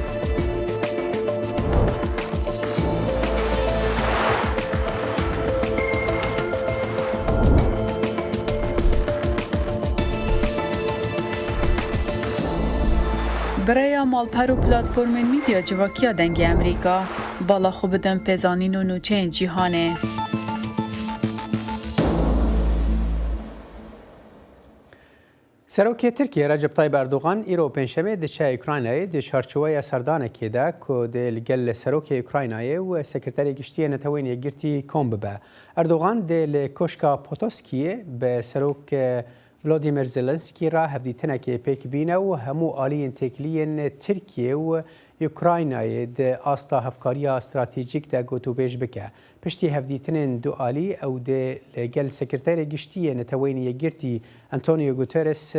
برای مالپەر و پلاتفۆرمên میدیا civakîya dengê Amerîka, bala xwe bidin pêzanîn û nûçeyên cîhanê. سەرۆکی ترکیە رەجەب تایب ئەردوغان ئیرۆ پێنجشەمێ دچە ئوکراینایê di çarçoveya serdanekê de ku dê li gel serokê Ukraynayê û sekreterê giştiyê netewên yekgirtî kom bibe. Erdogan dê li koşka Potoskiyê bi serok Volodymyr Zelenskî ra hevdîtinekê pêk bîne û hemû aliyên têkiliyên Tirkiye û Ukraynayê di asta hevkariya stratejîk de gotûbêj bike. Piştî hevdîtinên du alî ew dê li gel sekreterê giştiyê netewên yekgirtî Antonio Guterres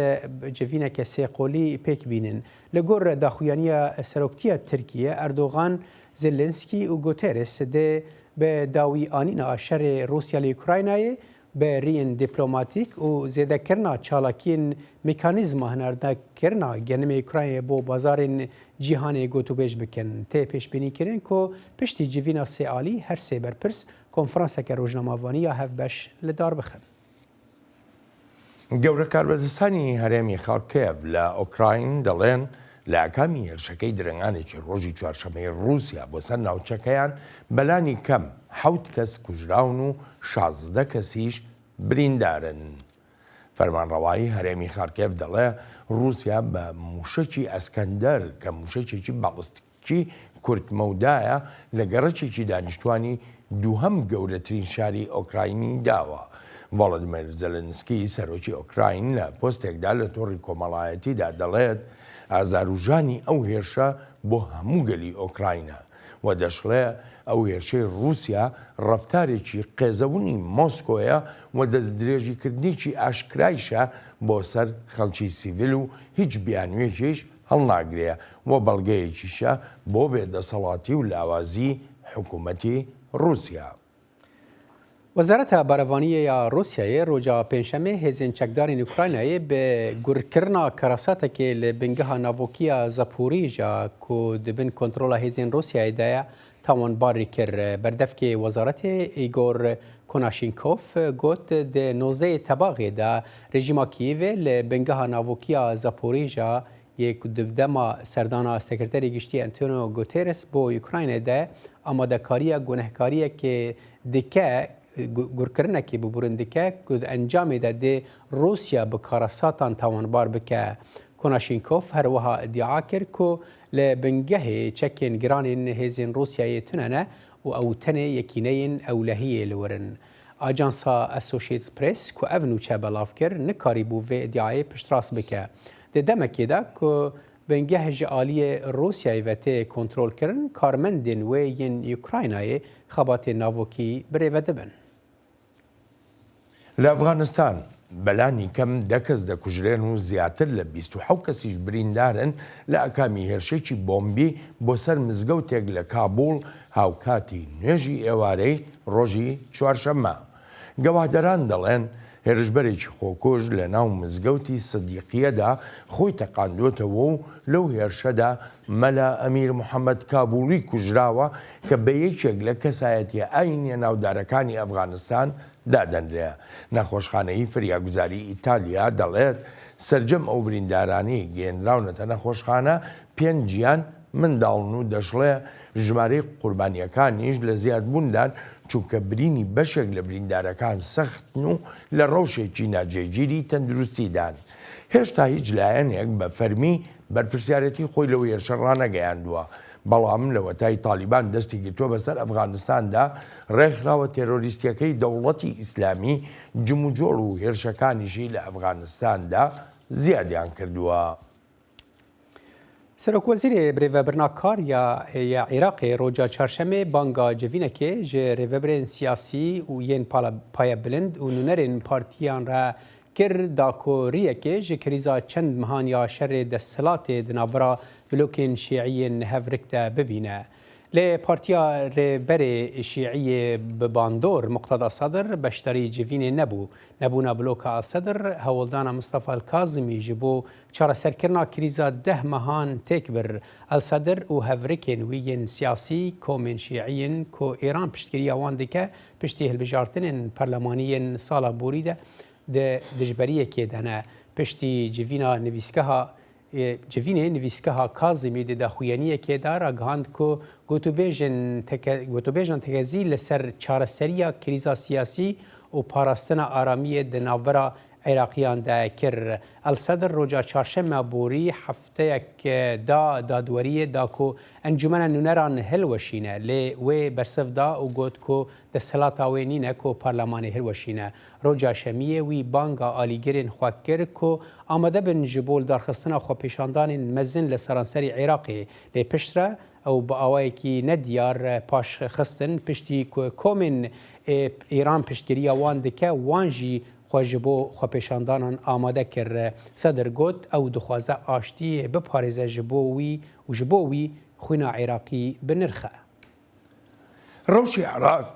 civîneke sêqolî pêk bînin. Li gor daxuyaniya seroktiya Tirkiye, Erdogan, Zelenskî û Guterres dê bi dawî anîna şerê Rusya li Ukraynayê bi rîyên dîplomatîk û zêdekirina çalakiyên mîkanîzma hinardekirina genimê Ukraynayê bo bazarên cîhanê gotûbêj bikin. Tê pêşbînîkirin ku piştî civîna sê alî her sê berpirs konferanseke rojnamavaniya hevbeş li dar bixin. گەورە کاربەدەستانی هەرێمی خارکێڤ لە ئۆکراین دەڵێن لە ئەکامی هێرشەکەی درنگانێکی ڕۆژی چوارشەمەی رووسیا بۆ سەر ناوچەکەیان بەلانی کەم 7 کەس کوژراون و 16 کەسیش بریندارن. فەرمانڕەوایی هەرێمی خارکێڤ دەڵێ رووسیا بە موشەکی ئەسکەندەر کە موشەکێکی باڵستیکی کورتمەودایە لە گەڕەکێکی دانیشتوانی دووهەم گەورەترین شاری ئۆکراینی داوە. ڤۆڵۆدیمیر زەلەنسکی سەرۆکی ئۆکراین لە پۆستێکدا لە تۆڕی کۆمەڵایەتیدا دەڵێت ئازاروژانی ئەو هێرشە بۆ هەموو گەلی ئۆکراینە و دەشڵێ ئەو هێرشەی رووسیا ڕەفتارێکی قێزەبوونی مۆسکۆیە و دەستدرێژیکردنیی ئاشکرایشە بۆ سەر خەڵکی سیڤیل و هیچ بیانوێژیش هەڵناگرێ و بەڵگەیەکیشە بۆ بێدەسەڵاتی و لاوازی حکوومەتی رووسیا. وەزارەتە بارەڤانیە رووسیایê roja pênşemê hêzên çekdarên Ukraynayê bi gurkirina kerasatekê li bingeha navokiya Zaporîja ku dibin kontrola hêzên Rûsyayê de ye tawanbarî kir. Berdevkê wezaretê Igor Konashenkov got di 19 Tebaxê de rejîma Kiyevê li bingeha navokiya Zaporîja yê ku di dema serdana sekreterê giştî Antonio Guterres bo Ukraynayê de amadekariya gunehkariyekê dike gurkirinekê biborîn dike ku di encamê de dê Rûsya bi karasatan tawanbar bike. Konashenkov her wiha iddia kir ku li bingehê çekên giranên hêzên Rûsyayê tunene û ew tenê yekîneyên ewlehiyê li werin. Ajansa Associated Press ku ev nûçe belav kir nikarîbû vê iddiyayê piştrast bike. Di demekê de ku bingeh ji aliyê Rûsyayê ve tê kontrol kirin, karmendên wê yên Ukraynayê xebatên navokî birêve dibin. لە ئەفغانستان بەلانی کەم 10 کەس دەکوژرێن و زیاتر لە 27 کەسیش بریندارن لە ئەکامی هێرشێکی بۆمبی بۆ سەر مزگەوتێک لە کابوڵ هاوکاتی نوێژی ئێوارەی ڕۆژی چوارشەممە. گەوادەران دەڵێن هێرشبەرێکی خۆکۆش لە ناو مزگەوتی سدیقیەدا خۆی تەقاندوتەوە و لەو هێرشەدا مەلا ئەمیر محەممەد کابوڵی کوژراوە کە بە یەکێک لە کەسایەتی ئاینە ناودارەکانی ئەفغانستان دادەنرێ. نەخۆشخانەی فریاگوزاری ئیتالیا دەڵێت سەرجەم ئەو بریندارانەی گەێنراونەتە نەخۆشخانە پێنجیان منداڵن و دەشڵێ ژمارەی قوربانیەکانیش لە زیادبووندان چونکە برینی بەشێک لە بریندارەکان سەختن و لە ڕەوشێکی ناجێگیری تەندروستیدان. هێشتا هیچ لایەنێک بە فەرمی بەرپرسیارەتی خۆی لەو هێرشە ڕانەگەیاندووە. بەڵام لە وەتای تالیبان دەستی گرتووە بەسەر ئەفغانستاندا ڕێکخراوە تێرۆریستیەکەی دەوڵەتی ئیسلامی جموجۆڵ و هێرشەکانیشی لە ئەفغانستاندا زیادیان کردووە. سەرۆکوەزیرê birêvebirina kar ya Iraqê roja çarşemê banga civînekê ji rêveberên siyasî û yên payebilind û nûnerên partiyan re kir dakoriyekê ji krîza çend mihan ya şerê desthilatê di navbera blokên şîiyên hevrik de bibîne. لپارتیا رهبر شیعی بباندور مقتدا صدر بشتری جوین نبونا بلوکا صدر هولدانا مصطفى الكاظمی جبو چارە سەرکردنا کریزا 10 مەهان تێک بر الصدر و هەڤرکên ویên سیاسی کۆمên شیعیên کو ئێران پشتگیریya wan dike piştî hilbijartinên parlemaniyên sala borî de di dijberiyekê de ne piştî civînê nivîsgeha Kazimî di daxuyaniyekê de ragihand ku gotûbêjan tekezî li ser çareseriya krîza siyasî û parastina aramiyê di navbera Iraqiyan de kir. El Sedr roca çarşema borî hefteyek da dadweriyê da ku encûmena nûneran hilweşîne lê wê bersiv da û got ku desthelata wê nîne ku parlemanê hilweşîne. Roca şemiyê wî banga alîgirên xwe kir ku amade bin ji bo darxistina xwepêşandanên mezin li seranserî Iraqê lê pişt re ew bi awayekî nediyar paşxistin piştî ku komên Îran piştgiriya wan dike wan jî xwe ji bo xwepêşandanan amade kir. Sedr got ew dixwaze aştiyê biparêze ji bo wî û ji bo wî xwîna Iraqî binirxe. Rewşê Iraq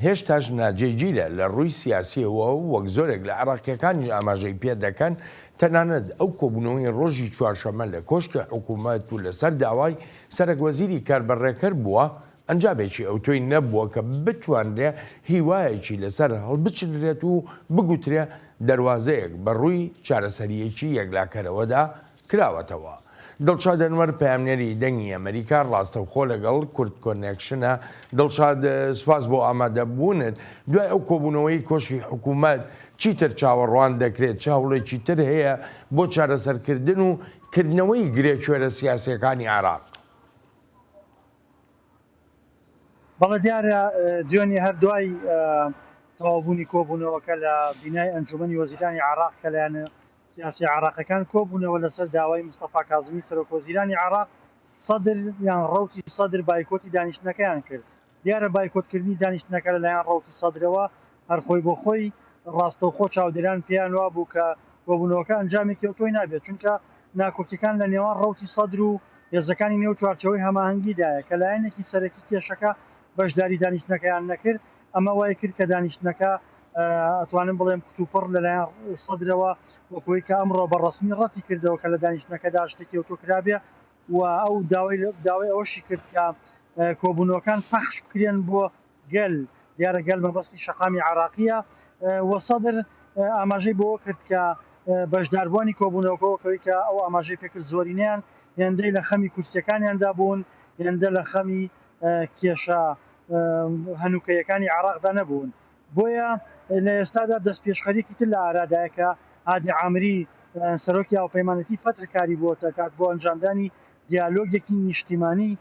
هێشتاش ناجێگیرە لە ڕووی سیاسیەوە وەک زۆرێک لە عێراقیەکانی ئاماژەی پێ دەکەن تەنانەت ئەو کۆبوونەوەی ڕۆژی چوارشەمە لە کۆشکی حکوومەت و لەسەر داوای سەرۆکوەزیری کاربەڕێکرد بووە ئەنجامێکی ئەو تۆی نەبووە کە بتوانرێ هیوایەکی لەسەر هەڵبچدرێت و بگوترێ دەواازەیەک بە ڕووی چارەسەریەکی یەکلاکەرەوەدا کراوەتەوە. دڵشاد ئەنوەر پامنێری دەنگی ئەمریکا ڕاستەوخۆ لەگەڵ کورد کۆنێکشنە. دڵشاد سوپاس بۆ ئامادەبوونت دوای ئەو کۆبوونەوەی کۆشی حکوومەت چیتر چاوەڕوان دەکرێت چاوڵێکی تر هەیە بۆ چارەسەرکردن و کردنەوەی گرێکوێرە سیاسیەکانی عێراق. بەڵێ دیارە دوێنێ هەردوای تەواوبوونی کۆبوونەوەکە لە بینای ئەنجومەنی وەزیرانی عێراق کە لایەنە سیاسی عێراقەکان کۆبوونەوە لەسەر داوای مستەفا کاظمی سەرۆکوەزیرانی عێراق سەدر یان ڕەوتی سەدر بایکۆتی دانیشتنەکەیان کرد. دیارە بایکۆتکردنی دانیشتنەکە لەلایەن ڕەوتی سەدرەوە هەرخۆی بۆ خۆی ڕاستەوخۆ چاودێران پێیان وا بوو کە کۆبوونەوەکە ئەنجامێکی ئۆتۆی نابێت چونکە ناکۆکیەکان لە نێوان ڕەوتی سەدر و هێزەکانی نێو چوارچەوەی هەماهەنگیدایە کە لایەنێکی سەرەکی کێشەکە بەشداری دانیشتنەکەیان نەکرد. ئەمە وای کرد کە دانیشتنەکە ئەتوانم بڵێم قوتوپڕ لەلایەن سەدرەوە وەکوەی کە ئەمڕۆ بەڕەسمی ڕەتی کردەوە کە لە دانیشتنەکەدا شتێکی ئۆتۆکرابێ و ئەو داوای ئەوەشی کرد کە کۆبوونەوەکان پەخش بکرێن بۆ گەل دیارە گەل مەبەستی شەقامی عێراقیە و سەدر ئاماژەی بۆ کرد کە بەشداربوونی کۆبوونەوەکەوەکەوەی کە ئەو ئاماژەی پێکرد زۆرینیان هێندەی لە خەمی کورسیەکانیاندا بوون هێندە لە خەمی کێشە هەنووکەیەکانی عێراقدا نەبوون. بۆیە لە ئێستادا دەست پێشخەریکی تر لە ئارادایەکە عادی عامری سەرۆکی هاوپەیمانەتی فترکاری بۆ دەکات بۆ ئەنجامدانی دیالۆگێکی نیشتیمانی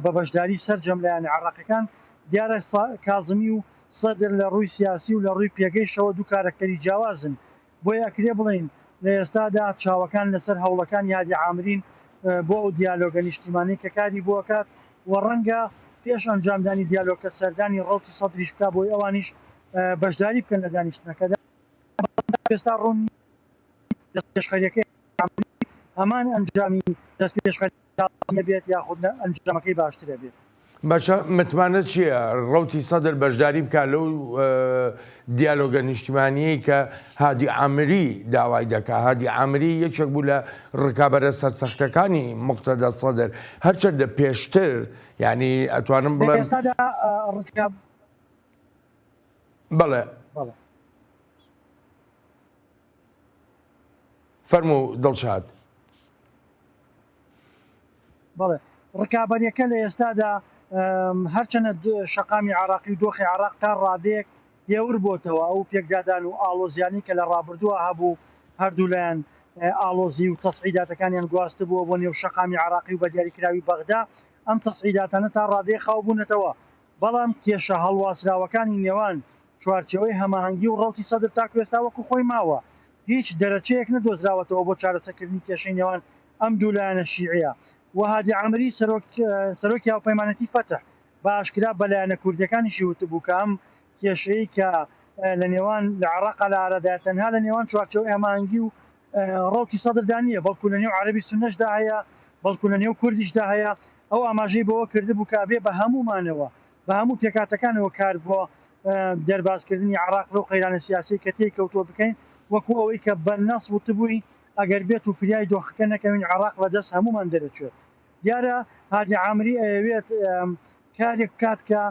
بە بەشداری سەرجەم لایەنە عێراقیەکان. دیارە کاظمی و سەدر لە ڕووی سیاسی و لە ڕووی پێگەیشتەوە دوو کارەکتەری جیاوازن. بۆیە ئەکرێ بڵین لە ئێستادا چاوەکان لەسەر هەوڵەکان یادی عامرین بۆ ئەو دیالۆگە نیشتیمانی کە کاری بۆ کات و ڕەنگە پێش ئەنجامدانی دیالۆگە سەردانی ڕەوتی سەدریش بکا بۆی ئەوانیش بەشداری بکەن لە دانیشتنەکەدا. ئێستا ڕوون دەستپێشخەریەکەی هەمان ئەنجامی دەستپێشخەری بێت یاخود ئەنجامەکەی باشترە بێت. باشە متمانە چییە ڕەوتی سەدر بەشداری بکات لەو دیالۆگە نیشتیمانیەی کە هادی عامری داوای دەکات. هادی عامری یەکێک بوو لە ڕکابەرە سەرسەختەکانی مقتەدا سەدر هەرچەندە پێشتر یعنی ئەتوانم بڵێم بەڵێ فەرموو دڵشاد. بەڵێ ڕکابەریەکە لە ئێستادا هەرچەنە شەقامی عێراقی و دۆخی عێراق تا ڕادەیەک هێور بۆتەوە ئەو پێکدادان و ئاڵۆزیانی کە لە ڕابردووە هەبوو هەردوو لایەن ئاڵۆزی و تەسعیداتەکانیان گواستە بووە بۆ نێو شەقامی عێراقی و بە دیاریکراوی بەغدا ئەم تەسعیداتانە تا ڕادەیە خاوبوونەتەوە. بەڵام کێشە هەڵواسراوەکانی نێوان چوارچەوەی هەماهەنگی و ڕەوتی سەدر تاکوێستا وەکو خۆی ماوە هیچ دەرەچەیەک نەدۆزراوەتەوە بۆ چارەسەرکردنی کێشەی نێوان ئەم دوو لایەنە شیعەیە. و هادی عامری سەرۆکی هاوپەیمانەتی فتح بە ئاشکرا بەلایەنە کوردەکانیشی وتبوو کە ئەم کێشەیە کە لە نێوان لە عێراقا لە ئارادایە تەنها لە نێوان چوارچەوەی هەماهەنگی و ڕەوتی سەدردا نیە بەڵکو لە نێو عەرەبی سوننەشدا هەیە بەڵکو لە نێو کوردیشدا هەیە ئەو ئاماژەی بەوە کردبوو کابێ بە هەمومانەوە بە هەموو پێکاتەکانەوە کار بۆ دەربازکردنی عراق لەو قەیرانە سیاسی کە تێکەوتووە بکەین وەکو ئەوەی کە بەنەس وتبووی ئەگەر بێت و فریای دۆخەکە نەکەوین عراق بەدەست هەمومان دەرەچێت دیارە هادی عامری ئەوێت کارێک بکات کە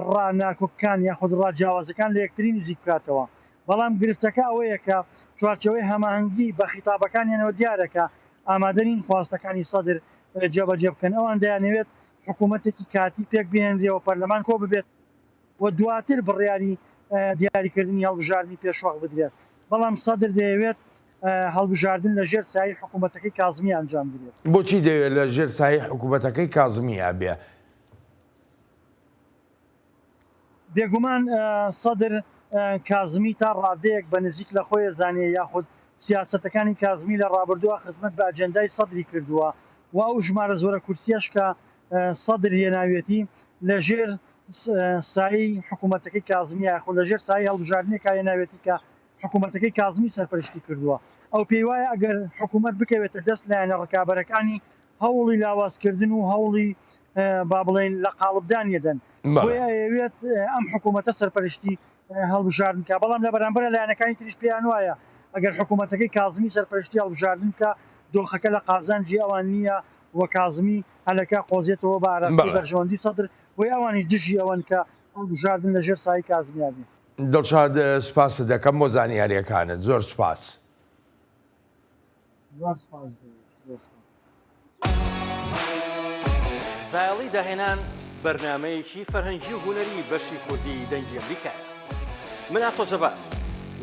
ڕناکۆکان یاخود ڕاجیاوازەکان لە یەکتری نزیک بکاتەوە بەڵام گرفتەکە ئەوەیە کە چوارچەوەی هەماهەنگی بە خیتابەکانیانەوە دیارەکە ئامادەرین خواستەکانی سەدر جێبەجێ بکەن ئەوان دەیانەوێت حکوومەتێکی کاتی پێک بێنرێەوە پەرلەمان کۆ ببێت و دواتر بڕیاری دیاریکردنی هەڵبژاردننی پێشوەق بدرێت بەڵام سەدر دەیەوێت هەڵبژاردن لە ژێر سایی حکوومەتەکەی کازمی ئەنجام بدرێت بۆچی دەوێت لە ژێر سایی حکوومەتەکەی کازمی ئابێ بێگومان سەدر کازمی تا ڕادەیەک بە نزیک لە خۆی زانێ یاخود سیاسەتەکانی کازمی لە ڕابردووە خزمەت بە ئەجەندای سەدری کردووە و ئەو ژمارە زۆرە کورسیەش کە سەدر هێناوێتی لە ژێر سایی حکوومەتەکەی کازمی یاخود لە ژێر سایی هەڵبژاردنێک هێناوێتی کە حکوومەتەکەی کازمی سەرپەرشتی کردووە ئەو پێی وایە ئەگەر حکوومەت بکەوێتە دەست لایەنە ڕکابەرەکانی هەوڵی لاوازکردن و هەوڵی با بڵێن لە قاڵبدانیەدەن بۆیە ئەوێت ئەم حکوومەتە سەرپەرشتی هەڵبژاردن کە بەڵام لە بەرامبەر لایەنەکانی تریش پێیان وایە ئەگەر حکوومەتەکەی کازمی سەرپەرشتی هەڵبژاردن کە دۆخەکە لە قازانجی ئەوان نییە وە کازمی هەلەکە قۆزیێتەوە بە ئاراستی بەرژەوەندی سەدر بۆی ئەوانی دژی ئەوەن کە هەڵبژاردن لە ژێر سایی کازمیابێت دڵشاد سوپاست دەکەم بۆ زانیاریەکانت زۆر سوپاس زایڵی داهێنان بەرنمەیەکی فەرهەنگی و هوەری بەشی کوردی دەنگی ئەمریکا من ئاسۆ جەبار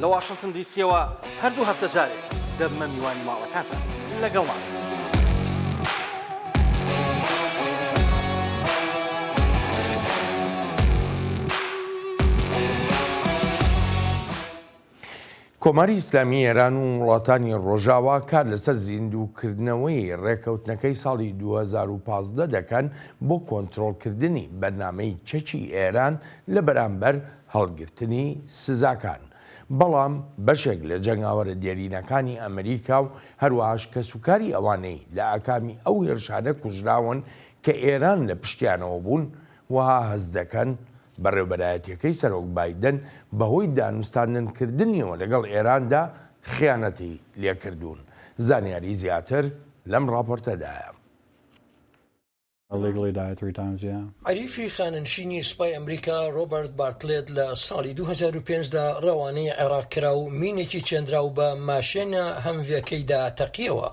لە واشنگتن دیسیەوە هەردوو هەفتە جارێک دەبمە میوانی ماڵەکانتان لەگەڵمان کۆماری ئیسلامی ئێران و وڵاتانی ڕۆژاوا کار لەسەر زیندووکردنەوەی ڕێکەوتنەکەی ساڵی 2015 دەکەن بۆ کۆنتڕۆڵکردنی بەرنامەی چەکی ئێران لە بەرامبەر هەڵگرتنی سزاکان بەڵام بەشێک لە جەنگاوەرە دێرینەکانی ئەمریکا و هەروەهاش کەسوکاری ئەوانەی لە ئاکامی ئەو هێرشانە کوژراون کە ئێران لە پشتیانەوە بوون وها هەز دەکەن بەڕێوەبەرایەتیەکەی سەرۆک بایدن بەهۆی دانوستاندنکردنیەوە لەگەڵ ئێراندا خیانەتی لێکردوون زانیاری زیاتر لەم راپۆرتەدایە عریفی خاننشینی سوپای ئەمریکا ڕۆبەرت بارتلێت لە ساڵی 2005دا ڕەوانەی عێراق کرا و مینێکی چێندراو بە ماشێنە هەمڤێکەیدا تەقیەوە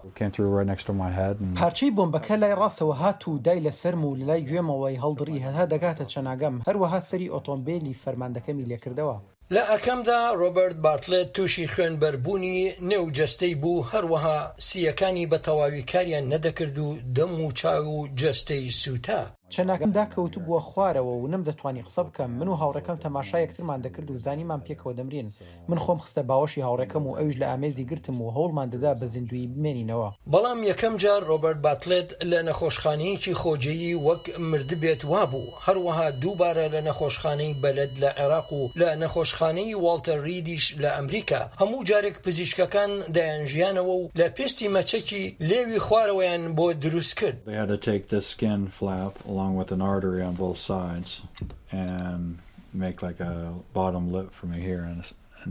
پارچەی بۆمبەکە لای ڕاستەوە هات و دای لە سەرم و لای گوێمەوەی هەڵدڕی هەتا دەگاتە چەناگەم هەروەها سەری ئۆتۆمبیلی فەرماندەکەمی لێکردەوە لە ئەکەمدا ڕۆبەرت بارتلێت تووشی خوێنبەربوونی نێوجەستەی بوو هەروەها سیەکانی بە تەواوی کاریان نەدەکرد و دەم و چاو و جەستەی سوتا چەناگەمدا کەوتو بووە خوارەوە و نەم دەتوانی قسە بکەم من و هاوڕەکەم تەماشا یەکترمان دەکرد و زانیمان پێکەوە دەمرین من خۆم خستە باوەشی هاوڕەکەم و ئەوش لە ئامێزی گرتم و هەوڵمان دەدا بە زیندوی بمێنینەوە بەڵام یەکەم جار ڕۆبەرت بارتلێت لە نەخۆشخانەیەکی خۆجەیی وەک مردبێت وابوو هەروەها دووبارە لە نەخۆشخانەی بەلەد لە عێراق و لە نەخۆشخانەی والتەر ریدیش لە ئەمریکا هەموو جارێک پزیشکەکان دەیانژیانەوە و لە پێستی مەچەکی لێوی خوارەوەیان بۆ دروست کرد on both sides and make like a bottom lip for me here and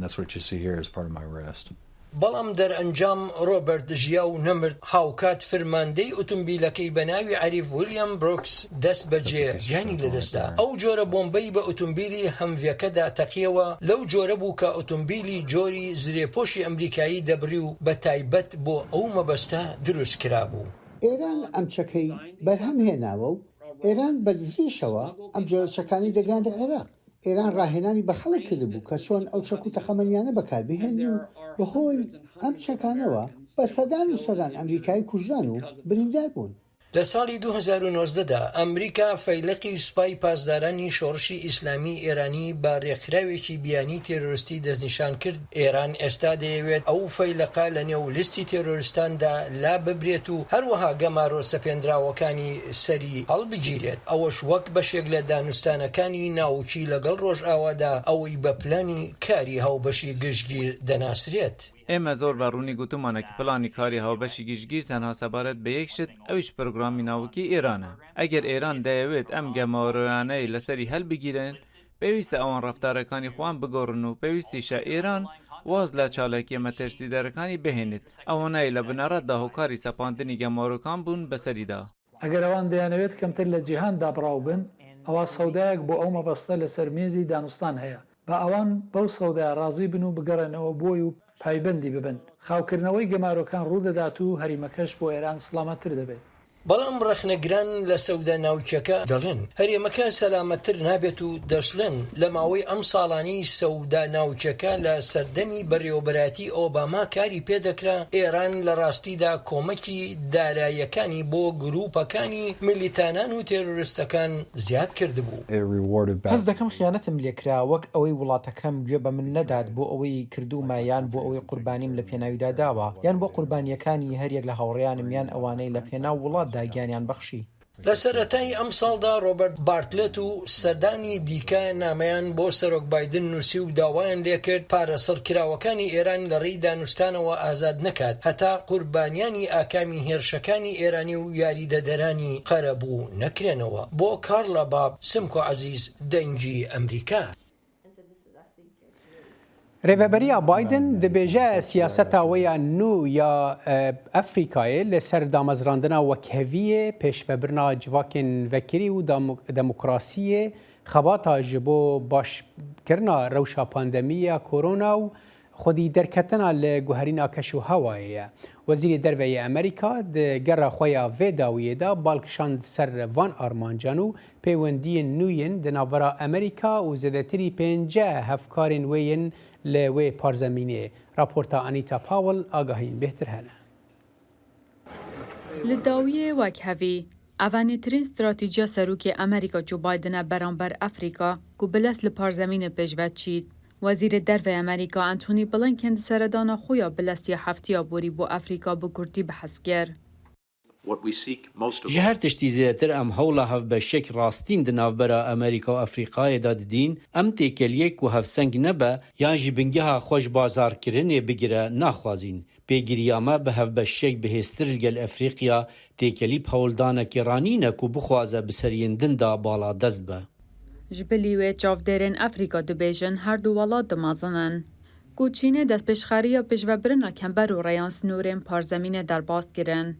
that's what you see here as part of my wrist. بەڵام دەرئەنجام ڕۆبەرت ژیا و نەمرد هاوکات فرماندەی ئۆتۆمبیلەکەی بە ناوی عەریف ویلیام برۆکس دەست بەجێ گیانی لەدەستدا ئەو جۆرە بۆمبەی بە ئۆتۆمبیلی هەمڤێکەدا تەقیەوە لەو جۆرە بوو کە ئۆتۆمبیلی جۆری زرێپۆشی ئەمریکایی دەبری و بە تایبەت بۆ ئەو مەبەستە دروست کرابوو ئێران ئەم چەکەی بەرهەم هێناوە و ئێران بەدزیشەوە ئەم جۆرەچەکانی دەگاندە عێراق ئێران ڕاهێنانی بە خەڵک کردبوو کە چۆن ئەو چەک و تەخەمەنیانە بەکاربهێن و بەهۆی ئەم چەکانەوە بە سەدان و سەدان ئەمریکایی کوژران و بریندار بوون لە ساڵی 2019دا ئەمریکا فەیلقی سوپای پاسدارانی شۆڕشی ئیسلامی ئێرانی بە ڕێکخراوێکی بیانی تێرۆریستی دەستنیشان کرد ئێران ئێستا دەیەوێت ئەو فەیلقە لە نێو لیستی تێرۆریستاندا لا ببرێت و هەروەها گەمارۆ سەپێنراوەکانی سەری هەڵبگیرێت ئەوەش وەک بەشێک لە دانوستانەکانی ناوکی لەگەڵ ڕۆژئاوادا ئەوەی بە پلانی کاری هاوبەشی گشتگیر دەناسرێت ئێمە زۆر بەڕوونی گوتومانە کە پلانی کاری هاوبەشی گشتگیر تەنها سەبارەت بە یەک شت ئەویش پرۆگرامی ناوکی ئێرانە ئەگەر ئێران دەیەوێت ئەم گەماوەرانەی لەسەری هەلبگیرن پێویستە ئەوان ڕەفتارەکانی خۆیان بگۆڕن و پێویستیشە ئێران واز لە چالاکیە مەترسیدەرەکانی بهێنێت ئەوەنای لە بنەڕەتدا هۆکاری سەپاندنی گەماوەرەکان بوون بەسەریدا ئەگەر ئەوان دەیانەوێت کەمتر لە جیهاندا بڕاو بن ئەوە سەودایەک بۆ ئەو مەبەستە لەسەر مێزی دانوستان هەیە بە ئەوان بەو سەودای ڕازی بن و بگەڕێنەوە بۆی و پایبەندی ببن خاوکردنەوەی گەمارۆکان ڕوودەدات و هەریمەکەش بۆ ئێران سڵامەتتر دەبێت بەڵام ڕەخنەگران لە سەودا ناوچەکە دەڵێن هەرێمەکە سەلامەتتر نابێت و دەشڵێن لە ماوەی ئەم ساڵانی سەودا ناوچەکە لە سەردەمی بەڕێوەبەراتی ئۆباما کاری پێدەکرا ئێران لە ڕاستیدا کۆمەکی داراییەکانی بۆ گروپەکانی ملیتانان و تێرۆریستەکان زیاد کردبوو هەز دەکەم خیانەتم لێکرا وەک ئەوەی وڵاتەکەم گوێ بە من نەدات بۆ ئەوەی کردومە یان بۆ ئەوەی قوربانیم لە پێناویدا داوە یان بۆ قوربانیەکانی هەریەک لە هاوڕێیانم یان ئەوانەی لە پێناو وڵات داگیانیان بەخشی لە سەرەتای ئەم ساڵدا ڕۆبەرت بارتلێت و سەردانی دیکە نامەیان بۆ سەرۆک بایدن نووسی و داوایان لێکرد پارەسەرکراوەکانی ئێران لە ڕێی دانوستانەوە ئازاد نەکات هەتا قوربانیانی ئاکامی هێرشەکانی ئێرانی و یاریدەدەرانی قەرەبوو نەکرێنەوە بۆ کارڵە باب سمکۆ عەزیز دەنگی ئەمریکا ڕێڤەبەریە بایدن دەبێژە سیاسەتا وەیە نو یا ئەفریقایە لەسەر دامەزراندنا وەکهەویە پێشڤەبرنا civakên vekirî û demokrasiyê xebata ji bo başkirina rewşa pandemiya korona û xwedî derketina li guherîna keş û hewayê ye. Wezîrê Derveyê Amerîka di gera xwe ya vê dawiyê de balkişand ser van armancan û pêwendiyên nû yên di navbera Amerîka û zêdetirî 5 hevkarên wê yên li wê parzemînê. Raporta Anita Powell agahiyên bêhtir hene. Li dawiyê wekhevî evanîtirîn stratîjiya serokê Amerîka Joe Bidenê beramber Efrîka ku bilez li parzemînê pêşve çît. Wezîrê Derveyê Amerîka Antony Blinken di seredana xwe ya bilestiya heftiya borî bo Efrîka bi Kurdî bihes kir. Ji her tiştî zêdetir em hewla hevbeşek rastîn di navbera Amerîka û Efrîqayê de didîn, em têkeliyek ku hevseng nebe yan jî bingeha xweş bazarkirinê bigire naxwazîn. Pêgiriya me bi hevbeşek bihêztir li gel Efrîqiya têkelî hewldanekî ranîne ku bixwaze bi seriyên din da baladest be. Ji bilî wê çavdêrên Efrîka dibêjin her du welat dimezinin. Ku Çînê destpêşxeriya pêşvebirina kember û rêyan snûrên parzemînê derbas kirin.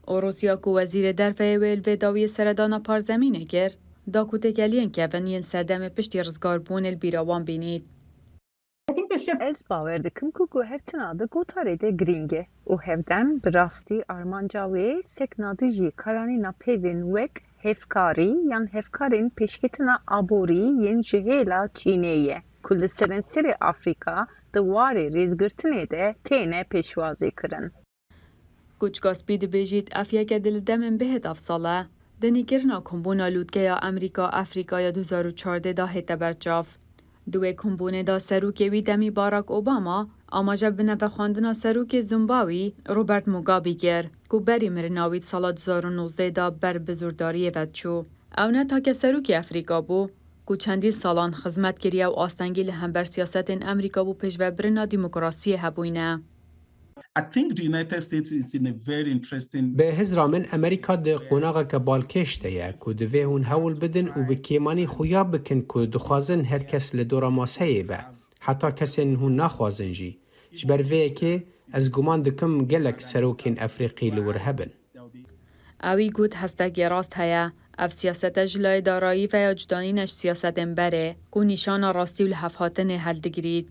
Rûsya ku wezîrê derveyê wê li vê dawiyê seredana parzemînê kir, da ku têkeliyên kevin yên serdemê piştî rizgarbûnê li bîra wan bînît. Ez bawer dikim ku guhertina di gotarê de girîng e û hevdem bi rastî armanca wê seknadî jî karanîna pevên wek hevkarî yan hevkarên pêşketina aborî yên ji hêla Çînê ye ku li serenserê Afrika di warê rêzgirtinê de têne pêşwazî kirin. Kuçgaspî dibêjît ev yeke di li demên bihêt evsala, denîkirina kombûna lûtgeya Amerîka Efrîkaya 2014 da hête berçav. Di wê kombûnê da serokê wî demî Barack Obama amaje bi nevexwandina serokê Zimbabwê Robert Mugabe kir ku berî mirina wî sala 2019 da ber bi zûrdariyê ve çû. Ew ne take serokê Efrîka bû ku çendîn salan xizmet kiriye û astengî li hember siyasetên Amerîka bû pêşvebirina demokrasiyê hebûne. Bi hizra min Amerîka di qonaxeke balkêş de ye ku divê hûn hewl bidin û bi kêmanî xuya bikin ku dixwazin her kes li dora maseyê be, heta kesên hûn naxwazin jî. Ji ber vê yekê ez guman dikim gelek serokên Efrîqî li wir hebin. Ew got hestekê rast heye, ev siyasete ji layê darayî veya cudanîneş siyasetên berê ku nîşana rastî û li hevhatinê heldigirît.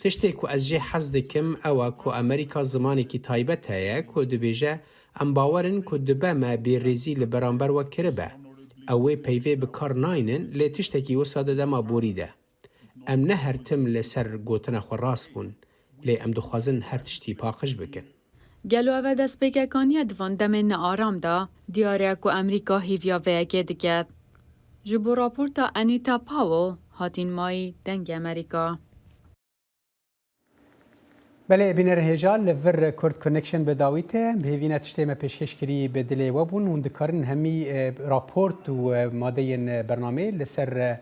Tiştê ku ez jê hez dikim ew e ku Amerîka zimanekî taybet heye ku dibêje em bawerin ku dibe me bêrêzî li beramber we kiribe. Ew wê peyvê bi kar naynin lê tiştekî wisa di dema borî de. Em ne her tim li ser gotina xwe rast bûn, lê em dixwazin her tiştî paqij bikin. Gelo ev destpêkekaniya divan demên nearam da diyariya ku Amerîka hêviya vê yekê dike. Ji bo raporta Anita Powell hatîn mayî dengê Amerîka. Belê bîner hêja li vir Kurd Connection bi dawî te hêvîne tiştê me pêşkêşkirî bi dilê we bûn hûn dikarin hemî raport û madeyên bernamê li ser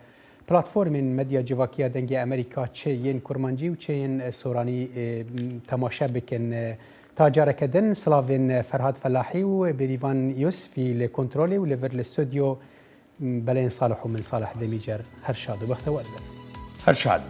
پلتفرمین مدیا جواکیا دنگی امریکا چه ین کرمانجی و چه ین سورانی تماشا بکن تاجارك دن سلافين فرهاد فلاحي وبريفان يوسفي لكنترولي وليفر الاستوديو بلين صالح ومن صالح دميجر هرشاد وبختوال هرشاد